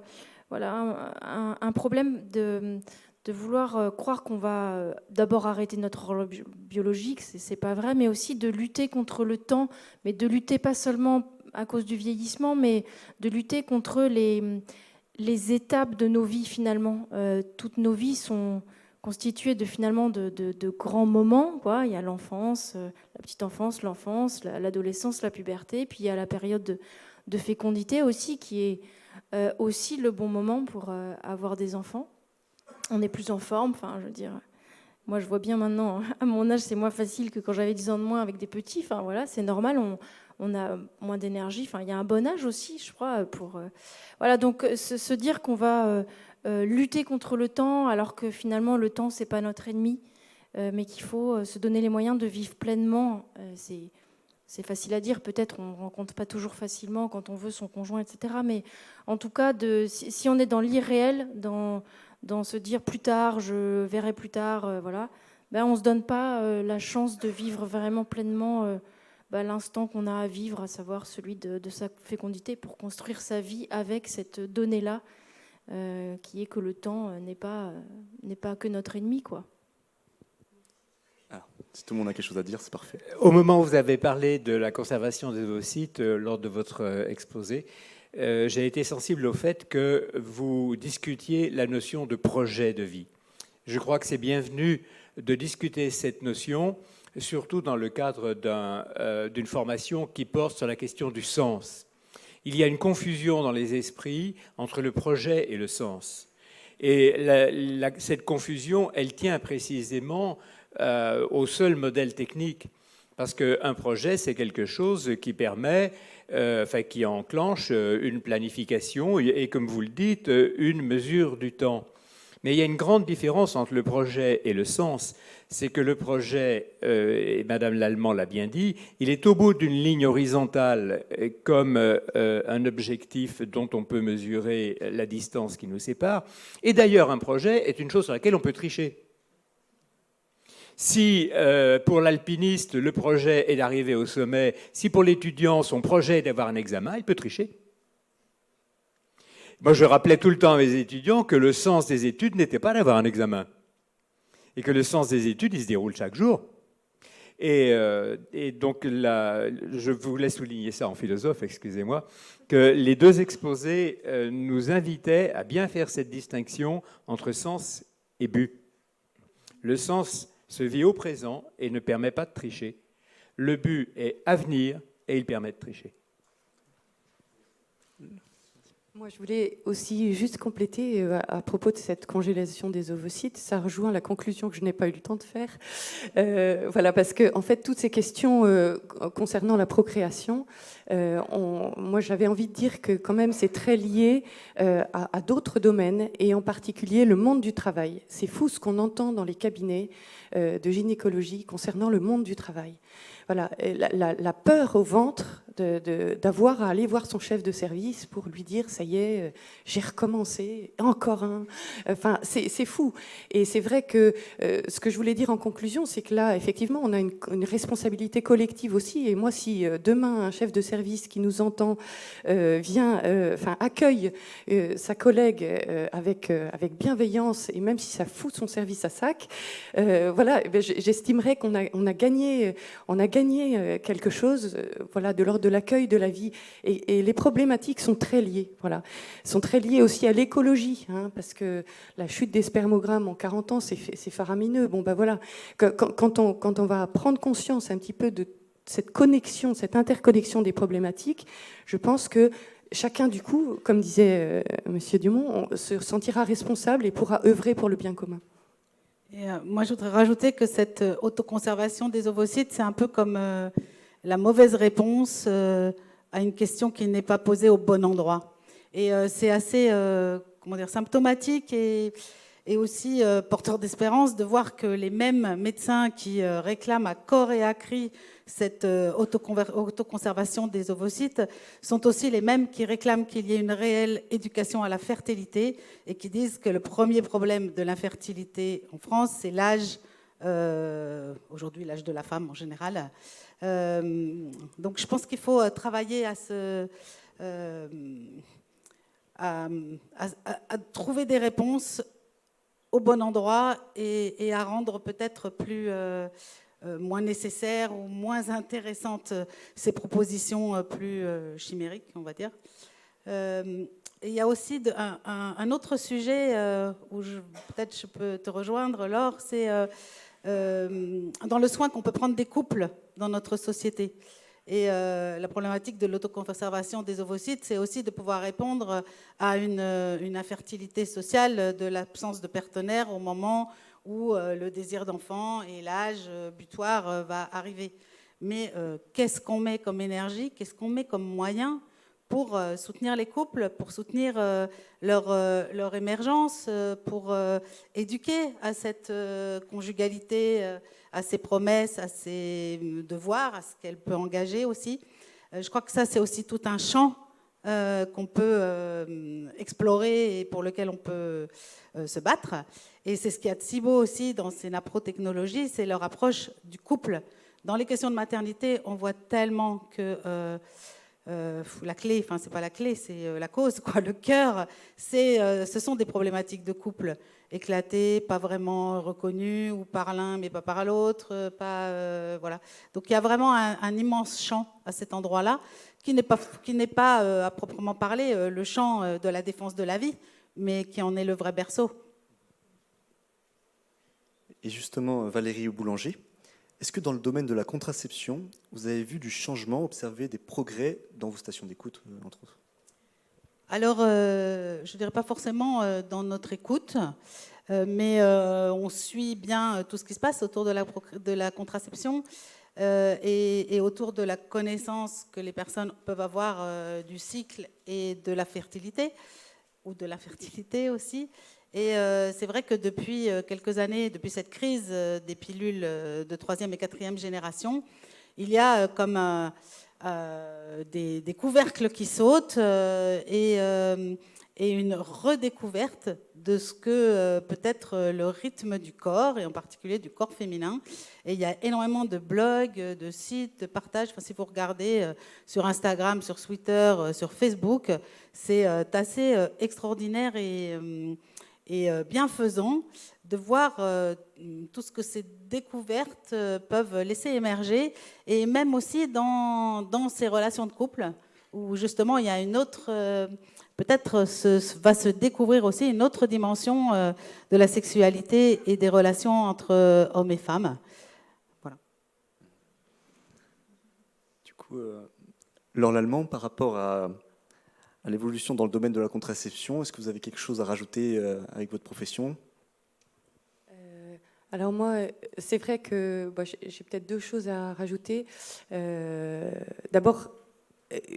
problème de vouloir croire qu'on va d'abord arrêter notre horloge biologique, c'est pas vrai, mais aussi de lutter contre le temps, mais de lutter pas seulement à cause du vieillissement, mais de lutter contre les étapes de nos vies finalement. Toutes nos vies sont constituées de grands moments, quoi. Il y a l'enfance, la petite enfance, l'enfance, l'adolescence, la puberté, puis il y a la période de fécondité aussi, qui est aussi le bon moment pour avoir des enfants. On est plus en forme, je veux dire, moi je vois bien maintenant, à mon âge c'est moins facile que quand j'avais 10 ans de moins avec des petits, c'est normal, on a moins d'énergie, il y a un bon âge aussi, je crois, pour... donc se dire qu'on va lutter contre le temps, alors que finalement le temps c'est pas notre ennemi, mais qu'il faut se donner les moyens de vivre pleinement, c'est facile à dire, peut-être on ne rencontre pas toujours facilement quand on veut son conjoint, etc. Mais en tout cas, si on est dans l'irréel, dans se dire plus tard, je verrai plus tard, on ne se donne pas la chance de vivre vraiment pleinement l'instant qu'on a à vivre, à savoir celui de sa fécondité, pour construire sa vie avec cette donnée-là, qui est que le temps n'est pas que notre ennemi, quoi. Alors, si tout le monde a quelque chose à dire, c'est parfait. Au moment où vous avez parlé de la conservation des ovocytes lors de votre exposé, j'ai été sensible au fait que vous discutiez la notion de projet de vie. Je crois que c'est bienvenu de discuter cette notion, surtout dans le cadre d'une formation qui porte sur la question du sens. Il y a une confusion dans les esprits entre le projet et le sens. Et cette confusion, elle tient précisément au seul modèle technique. Parce qu'un projet, c'est quelque chose qui permet, qui enclenche une planification et, comme vous le dites, une mesure du temps. Mais il y a une grande différence entre le projet et le sens. C'est que le projet, et Madame Lallemand l'a bien dit, il est au bout d'une ligne horizontale comme un objectif dont on peut mesurer la distance qui nous sépare. Et d'ailleurs, un projet est une chose sur laquelle on peut tricher. Si pour l'alpiniste, le projet est d'arriver au sommet, si pour l'étudiant, son projet est d'avoir un examen, il peut tricher. Moi, je rappelais tout le temps à mes étudiants que le sens des études n'était pas d'avoir un examen. Et que le sens des études, il se déroule chaque jour. Et donc, je voulais souligner ça en philosophe, excusez-moi, que les deux exposés nous invitaient à bien faire cette distinction entre sens et but. Le sens se vit au présent et ne permet pas de tricher. Le but est à venir et il permet de tricher. Moi, je voulais aussi juste compléter à propos de cette congélation des ovocytes. Ça rejoint la conclusion que je n'ai pas eu le temps de faire. Parce que, en fait, toutes ces questions concernant la procréation, moi, j'avais envie de dire que, quand même, c'est très lié à d'autres domaines, et en particulier le monde du travail. C'est fou ce qu'on entend dans les cabinets de gynécologie concernant le monde du travail. Voilà, la peur au ventre d'avoir à aller voir son chef de service pour lui dire « ça y est, j'ai recommencé, encore un ». Enfin, c'est fou. Et c'est vrai que ce que je voulais dire en conclusion, c'est que là, effectivement, on a une responsabilité collective aussi. Et moi, si demain, un chef de service qui nous entend accueille sa collègue avec bienveillance, et même si ça fout son service à sac, j'estimerais qu'on a gagné quelque chose, de l'ordre de l'accueil de la vie. Et les problématiques sont très liées. Voilà, sont très liées aussi à l'écologie, parce que la chute des spermogrammes en 40 ans, c'est faramineux. Quand on va prendre conscience un petit peu de cette connexion, cette interconnexion des problématiques, je pense que chacun, du coup, comme disait Monsieur Dumont, se sentira responsable et pourra œuvrer pour le bien commun. Et moi, je voudrais rajouter que cette autoconservation des ovocytes, c'est un peu comme la mauvaise réponse à une question qui n'est pas posée au bon endroit. Et c'est assez symptomatique et aussi porteur d'espérance de voir que les mêmes médecins qui réclament à corps et à cri cette autoconservation des ovocytes sont aussi les mêmes qui réclament qu'il y ait une réelle éducation à la fertilité et qui disent que le premier problème de l'infertilité en France, c'est l'âge, aujourd'hui l'âge de la femme en général. Donc je pense qu'il faut travailler à trouver des réponses au bon endroit et à rendre peut-être moins nécessaires ou moins intéressantes ces propositions plus chimériques, on va dire. Et il y a aussi un autre sujet où peut-être je peux te rejoindre, Laure, c'est dans le soin qu'on peut prendre des couples dans notre société. Et la problématique de l'autoconservation des ovocytes, c'est aussi de pouvoir répondre à une infertilité sociale de l'absence de partenaire au moment où le désir d'enfant et l'âge butoir va arriver. Mais qu'est-ce qu'on met comme énergie, qu'est-ce qu'on met comme moyen pour soutenir les couples, pour soutenir leur émergence, pour éduquer à cette conjugalité, à ses promesses, à ses devoirs, à ce qu'elle peut engager aussi. Je crois que ça, c'est aussi tout un champ qu'on peut explorer et pour lequel on peut se battre. Et c'est ce qu'il y a de si beau aussi dans ces naprotechnologies, c'est leur approche du couple. Dans les questions de maternité, on voit tellement que la clé, enfin c'est pas la clé, c'est la cause, quoi. Le cœur, ce sont des problématiques de couple éclatées, pas vraiment reconnues, ou par l'un mais pas par l'autre, voilà. Donc il y a vraiment un immense champ à cet endroit-là, qui n'est pas à proprement parler le champ de la défense de la vie, mais qui en est le vrai berceau. Et justement, Valérie Boulanger, est-ce que dans le domaine de la contraception, vous avez vu du changement, observé des progrès dans vos stations d'écoute, entre autres? Alors, je ne dirais pas forcément dans notre écoute, mais on suit bien tout ce qui se passe autour de la contraception et autour de la connaissance que les personnes peuvent avoir du cycle et de la fertilité, ou de l'infertilité aussi. Et c'est vrai que depuis quelques années, depuis cette crise des pilules de 3e et 4e génération, il y a comme des couvercles qui sautent et une redécouverte de ce que peut être le rythme du corps, et en particulier du corps féminin. Et il y a énormément de blogs, de sites, de partages. Enfin, si vous regardez sur Instagram, sur Twitter, sur Facebook, c'est assez extraordinaire et bienfaisant de voir tout ce que ces découvertes peuvent laisser émerger, et même aussi dans ces relations de couple, où justement il y a une autre, peut-être va se découvrir aussi une autre dimension de la sexualité et des relations entre hommes et femmes. Voilà. Du coup, Laure Lallemand, par rapport à l'évolution dans le domaine de la contraception, est-ce que vous avez quelque chose à rajouter avec votre profession? Alors moi, c'est vrai que j'ai peut-être deux choses à rajouter. D'abord,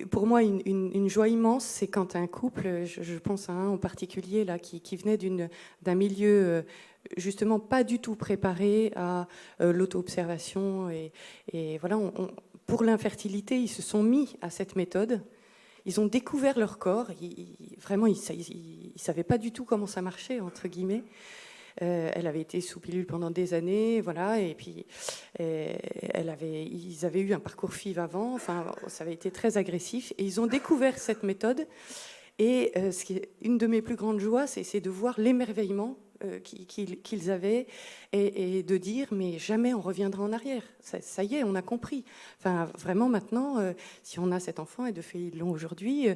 pour moi, une joie immense, c'est quand un couple, je pense à un en particulier là, qui venait d'un milieu justement pas du tout préparé à l'auto-observation, et voilà, pour l'infertilité, ils se sont mis à cette méthode. Ils ont découvert leur corps. Vraiment, ils ne savaient pas du tout comment ça marchait, entre guillemets. Elle avait été sous pilule pendant des années, voilà, et puis ils avaient eu un parcours FIV avant, enfin, ça avait été très agressif, et ils ont découvert cette méthode. Et ce qui est une de mes plus grandes joies, c'est de voir l'émerveillement qu'ils avaient, et de dire mais jamais on reviendra en arrière. Ça y est, on a compris. Enfin, vraiment maintenant, si on a cet enfant et de fait ils l'ont aujourd'hui,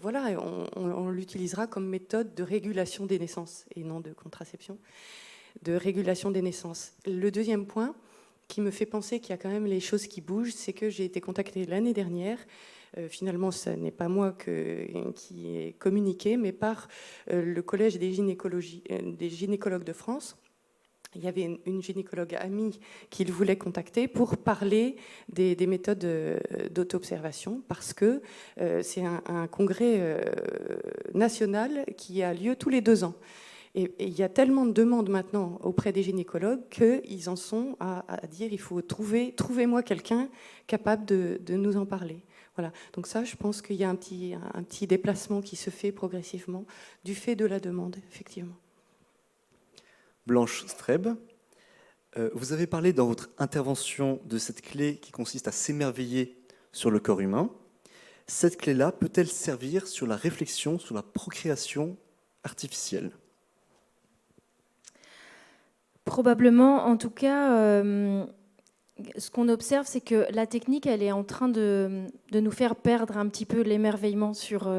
voilà, on l'utilisera comme méthode de régulation des naissances et non de contraception, de régulation des naissances. Le deuxième point qui me fait penser qu'il y a quand même les choses qui bougent, c'est que j'ai été contactée l'année dernière. Finalement, ce n'est pas moi qui ai communiqué, mais par le Collège des gynécologues de France, il y avait une gynécologue amie qu'il voulait contacter pour parler des méthodes d'auto-observation, parce que c'est un congrès national qui a lieu tous les 2 ans. Et il y a tellement de demandes maintenant auprès des gynécologues qu'ils en sont à dire il faut trouvez-moi quelqu'un capable de nous en parler. Voilà. Donc ça, je pense qu'il y a un petit déplacement qui se fait progressivement du fait de la demande, effectivement. Blanche Streb, vous avez parlé dans votre intervention de cette clé qui consiste à s'émerveiller sur le corps humain. Cette clé-là peut-elle servir sur la réflexion, sur la procréation artificielle ? Probablement, en tout cas, ce qu'on observe, c'est que la technique, elle est en train de nous faire perdre un petit peu l'émerveillement sur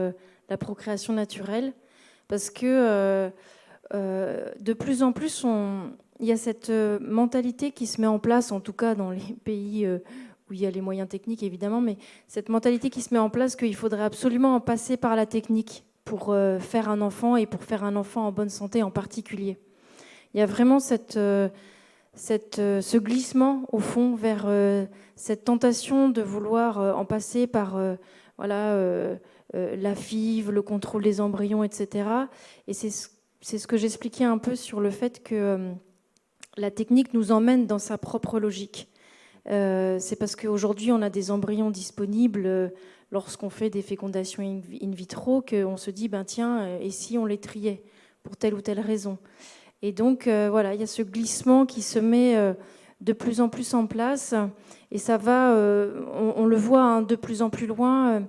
la procréation naturelle, parce que de plus en plus, il y a cette mentalité qui se met en place, en tout cas dans les pays où il y a les moyens techniques, évidemment, mais cette mentalité qui se met en place qu'il faudrait absolument en passer par la technique pour faire un enfant, et pour faire un enfant en bonne santé en particulier. Il y a vraiment ce glissement, au fond, vers cette tentation de vouloir en passer par la FIV, le contrôle des embryons, etc. Et c'est ce que j'expliquais un peu sur le fait que la technique nous emmène dans sa propre logique. C'est parce qu'aujourd'hui, on a des embryons disponibles lorsqu'on fait des fécondations in vitro qu'on se dit, tiens, et si on les triait pour telle ou telle raison ? Et donc, voilà, il y a ce glissement qui se met de plus en plus en place. Et ça va, on le voit de plus en plus loin.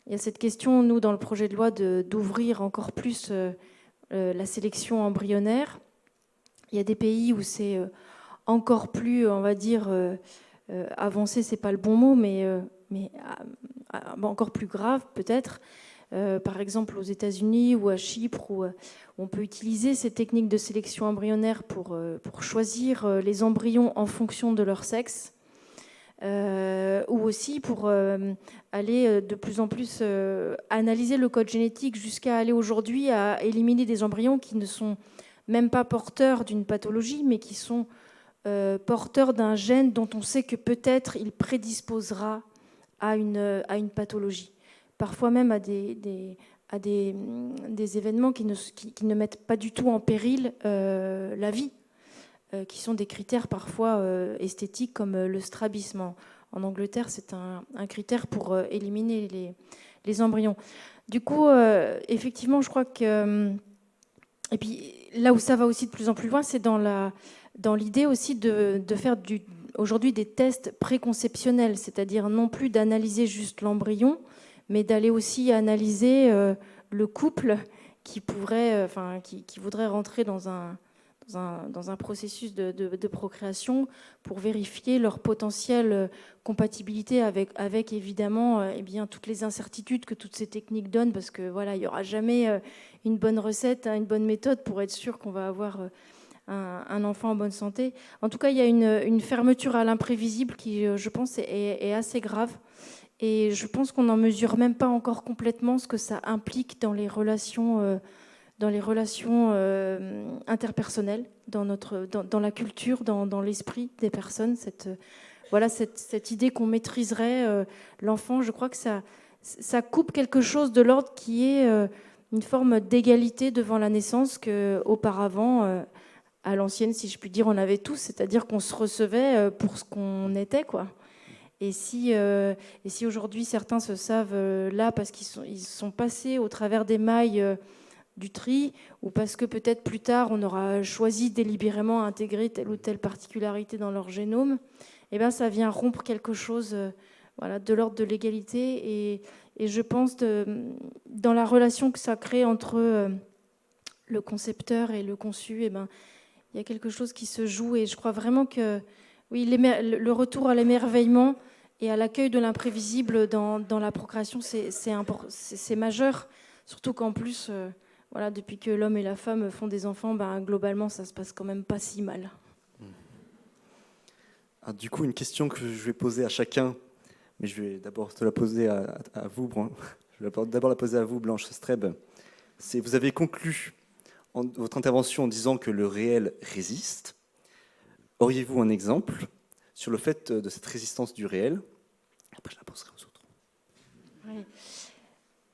Il y a cette question, nous, dans le projet de loi, d'ouvrir encore plus la sélection embryonnaire. Il y a des pays où c'est encore plus, on va dire, avancé, c'est pas le bon mot, mais encore plus grave, peut-être. Par exemple aux États-Unis ou à Chypre, où on peut utiliser ces techniques de sélection embryonnaire pour choisir les embryons en fonction de leur sexe, ou aussi pour aller de plus en plus analyser le code génétique, jusqu'à aller aujourd'hui à éliminer des embryons qui ne sont même pas porteurs d'une pathologie, mais qui sont porteurs d'un gène dont on sait que peut-être il prédisposera à une pathologie. Parfois même à des événements qui ne mettent pas du tout en péril la vie, qui sont des critères parfois esthétiques comme le strabisme. En Angleterre, c'est un critère pour éliminer les embryons. Du coup, effectivement, je crois que... et puis là où ça va aussi de plus en plus loin, c'est dans l'idée aussi de faire aujourd'hui des tests préconceptionnels, c'est-à-dire non plus d'analyser juste l'embryon, mais d'aller aussi analyser le couple qui voudrait rentrer dans un processus de procréation pour vérifier leur potentielle compatibilité avec évidemment toutes les incertitudes que toutes ces techniques donnent, parce que voilà, il n'y aura jamais une bonne recette, une bonne méthode pour être sûr qu'on va avoir un enfant en bonne santé. En tout cas, il y a une fermeture à l'imprévisible qui, je pense, est assez grave. Et je pense qu'on n'en mesure même pas encore complètement ce que ça implique dans les relations interpersonnelles, dans la culture, dans l'esprit des personnes. Cette idée qu'on maîtriserait l'enfant, je crois que ça coupe quelque chose de l'ordre qui est une forme d'égalité devant la naissance qu'auparavant, à l'ancienne, si je puis dire, on avait tous, c'est-à-dire qu'on se recevait pour ce qu'on était, quoi. Et si aujourd'hui certains se savent là parce qu'ils sont passés au travers des mailles du tri, ou parce que peut-être plus tard on aura choisi délibérément à intégrer telle ou telle particularité dans leur génome, ça vient rompre quelque chose de l'ordre de l'égalité. Et je pense dans la relation que ça crée entre le concepteur et le conçu, il y a quelque chose qui se joue. Et je crois vraiment que oui, le retour à l'émerveillement et à l'accueil de l'imprévisible dans la procréation, c'est majeur. Surtout qu'en plus, depuis que l'homme et la femme font des enfants, globalement, ça se passe quand même pas si mal. Alors, du coup, une question que je vais poser à chacun, mais je vais d'abord te la poser à vous. Je vais d'abord la poser à vous, Blanche Streb. Vous avez conclu votre intervention en disant que le réel résiste. Auriez-vous un exemple sur le fait de cette résistance du réel? Après, je la poserai aux autres. Oui.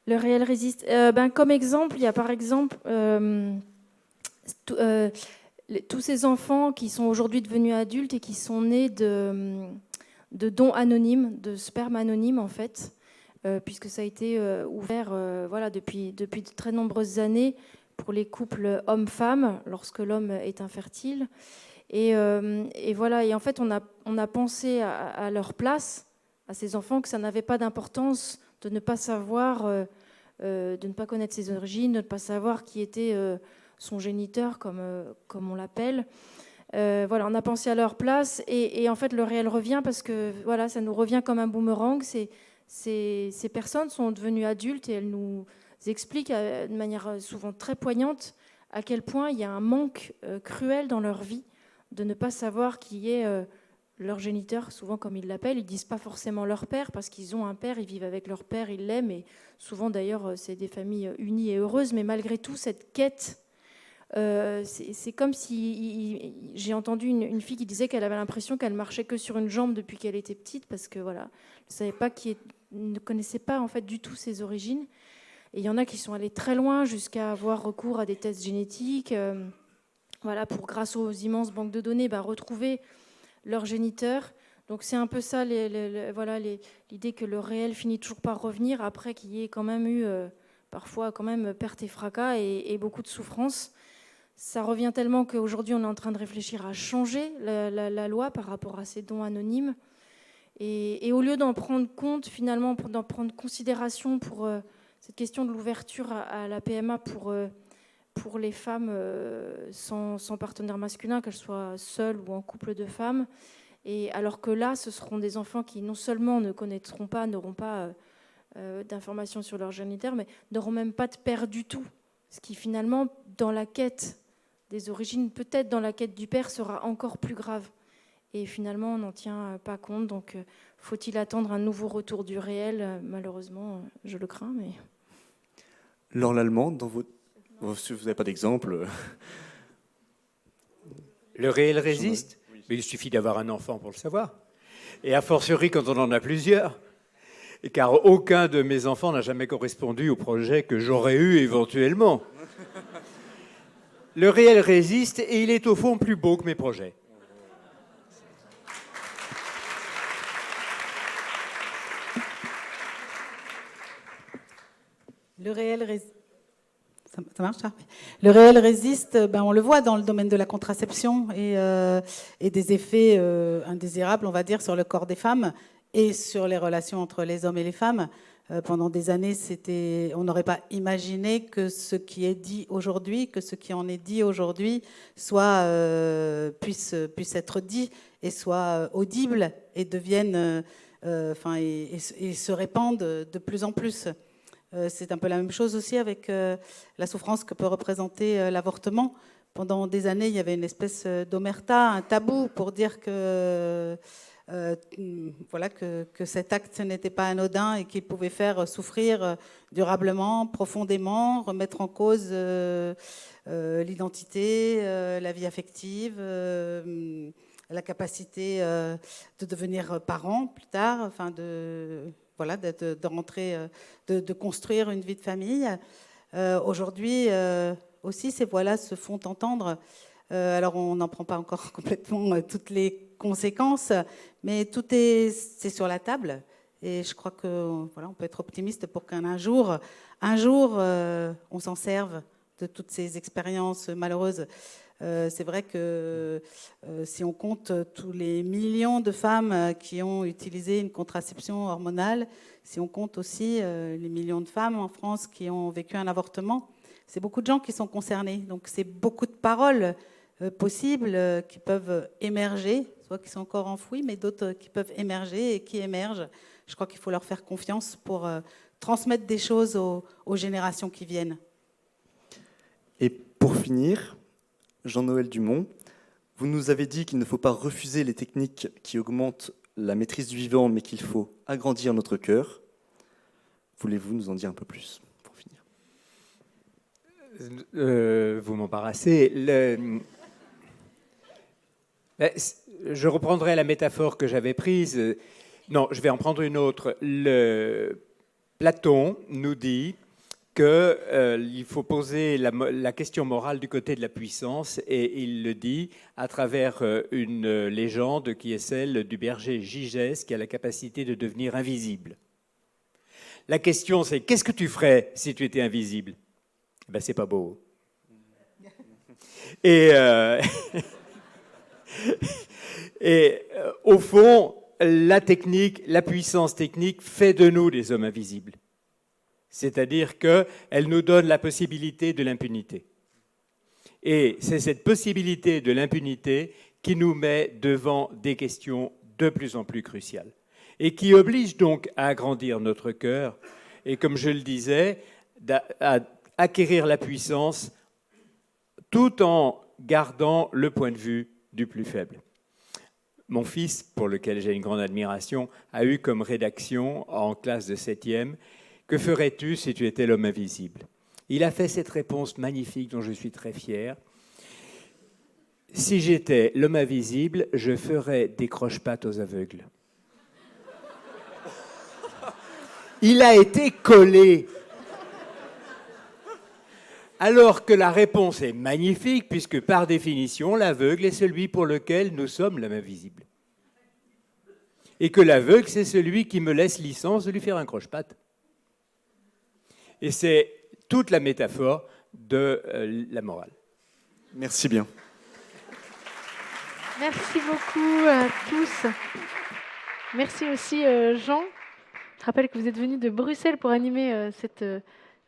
Le réel résiste. Comme exemple, il y a par exemple tous ces enfants qui sont aujourd'hui devenus adultes et qui sont nés de dons anonymes, de sperme anonyme en fait, puisque ça a été ouvert depuis de très nombreuses années pour les couples hommes-femmes lorsque l'homme est infertile. Et voilà. Et en fait, on a pensé à leur place, à ces enfants, que ça n'avait pas d'importance de ne pas savoir, de ne pas connaître ses origines, de ne pas savoir qui était son géniteur, comme on l'appelle. On a pensé à leur place. Et en fait, le réel revient parce que ça nous revient comme un boomerang. Ces personnes sont devenues adultes et elles nous expliquent de manière souvent très poignante à quel point il y a un manque cruel dans leur vie de ne pas savoir qui est leur géniteur, souvent comme ils l'appellent. Ils ne disent pas forcément leur père parce qu'ils ont un père, ils vivent avec leur père, ils l'aiment. Et souvent d'ailleurs, c'est des familles unies et heureuses. Mais malgré tout, cette quête, c'est comme si... J'ai entendu une fille qui disait qu'elle avait l'impression qu'elle marchait que sur une jambe depuis qu'elle était petite parce que ne connaissait pas en fait du tout ses origines. Et il y en a qui sont allés très loin jusqu'à avoir recours à des tests génétiques. Grâce aux immenses banques de données, retrouver leur géniteur. Donc c'est un peu ça, l'idée que le réel finit toujours par revenir après qu'il y ait quand même eu parfois quand même perte et fracas et beaucoup de souffrance. Ça revient tellement qu'aujourd'hui on est en train de réfléchir à changer la loi par rapport à ces dons anonymes. Et au lieu d'en prendre compte, finalement, d'en prendre considération pour cette question de l'ouverture à la PMA pour les femmes sans partenaire masculin, qu'elles soient seules ou en couple de femmes. Et alors que là, ce seront des enfants qui non seulement ne connaîtront pas, n'auront pas d'informations sur leur géniteur, mais n'auront même pas de père du tout. Ce qui finalement, dans la quête des origines, peut-être dans la quête du père, sera encore plus grave. Et finalement, on n'en tient pas compte. Donc, faut-il attendre un nouveau retour du réel? Malheureusement, je le crains. Mais... Laure Lallemand, si vous n'avez pas d'exemple. Le réel résiste, mais il suffit d'avoir un enfant pour le savoir. Et a fortiori quand on en a plusieurs. Car aucun de mes enfants n'a jamais correspondu au projet que j'aurais eu éventuellement. Le réel résiste et il est au fond plus beau que mes projets. Le réel résiste. Ça marche, ça ? Le réel résiste, on le voit dans le domaine de la contraception et des effets indésirables, on va dire, sur le corps des femmes et sur les relations entre les hommes et les femmes. Pendant des années, on n'aurait pas imaginé que ce qui est dit aujourd'hui, que ce qui en est dit aujourd'hui puisse être dit et soit audible et devienne, et se répande de plus en plus. C'est un peu la même chose aussi avec la souffrance que peut représenter l'avortement. Pendant des années, il y avait une espèce d'omerta, un tabou pour dire que cet acte n'était pas anodin et qu'il pouvait faire souffrir durablement, profondément, remettre en cause l'identité, la vie affective, la capacité de devenir parent plus tard, de rentrer, de construire une vie de famille. Aujourd'hui aussi, ces voix-là se font entendre. Alors, on n'en prend pas encore complètement toutes les conséquences, mais c'est sur la table. Et je crois qu'on peut être optimiste pour qu'un jour, on s'en serve de toutes ces expériences malheureuses. C'est vrai que si on compte tous les millions de femmes qui ont utilisé une contraception hormonale, si on compte aussi les millions de femmes en France qui ont vécu un avortement, c'est beaucoup de gens qui sont concernés. Donc c'est beaucoup de paroles possibles qui peuvent émerger, soit qui sont encore enfouies, mais d'autres qui peuvent émerger et qui émergent. Je crois qu'il faut leur faire confiance pour transmettre des choses aux générations qui viennent. Et pour finir, Jean-Noël Dumont, vous nous avez dit qu'il ne faut pas refuser les techniques qui augmentent la maîtrise du vivant, mais qu'il faut agrandir notre cœur. Voulez-vous nous en dire un peu plus pour finir ? Vous m'embarrassez. Je reprendrai la métaphore que j'avais prise. Non, je vais en prendre une autre. Platon nous dit qu'il faut poser la question morale du côté de la puissance, et il le dit à travers une légende qui est celle du berger Gygès qui a la capacité de devenir invisible. La question, c'est qu'est-ce que tu ferais si tu étais invisible? Ben, c'est pas beau. Et au fond, la technique, la puissance technique fait de nous des hommes invisibles. C'est-à-dire qu'elle nous donne la possibilité de l'impunité. Et c'est cette possibilité de l'impunité qui nous met devant des questions de plus en plus cruciales et qui oblige donc à agrandir notre cœur et, comme je le disais, à acquérir la puissance tout en gardant le point de vue du plus faible. Mon fils, pour lequel j'ai une grande admiration, a eu comme rédaction en classe de 7e « Que ferais-tu si tu étais l'homme invisible ?» Il a fait cette réponse magnifique dont je suis très fier. « Si j'étais l'homme invisible, je ferais des croche-pattes aux aveugles. » Il a été collé. Alors que la réponse est magnifique, puisque par définition, l'aveugle est celui pour lequel nous sommes l'homme invisible. Et que l'aveugle, c'est celui qui me laisse licence de lui faire un croche-patte. Et c'est toute la métaphore de la morale. Merci bien. Merci beaucoup à tous. Merci aussi Jean. Je rappelle que vous êtes venu de Bruxelles pour animer cette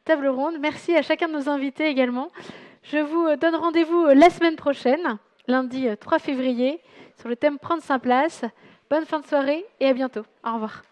table ronde. Merci à chacun de nos invités également. Je vous donne rendez-vous la semaine prochaine, lundi 3 février, sur le thème Prendre sa place. Bonne fin de soirée et à bientôt. Au revoir.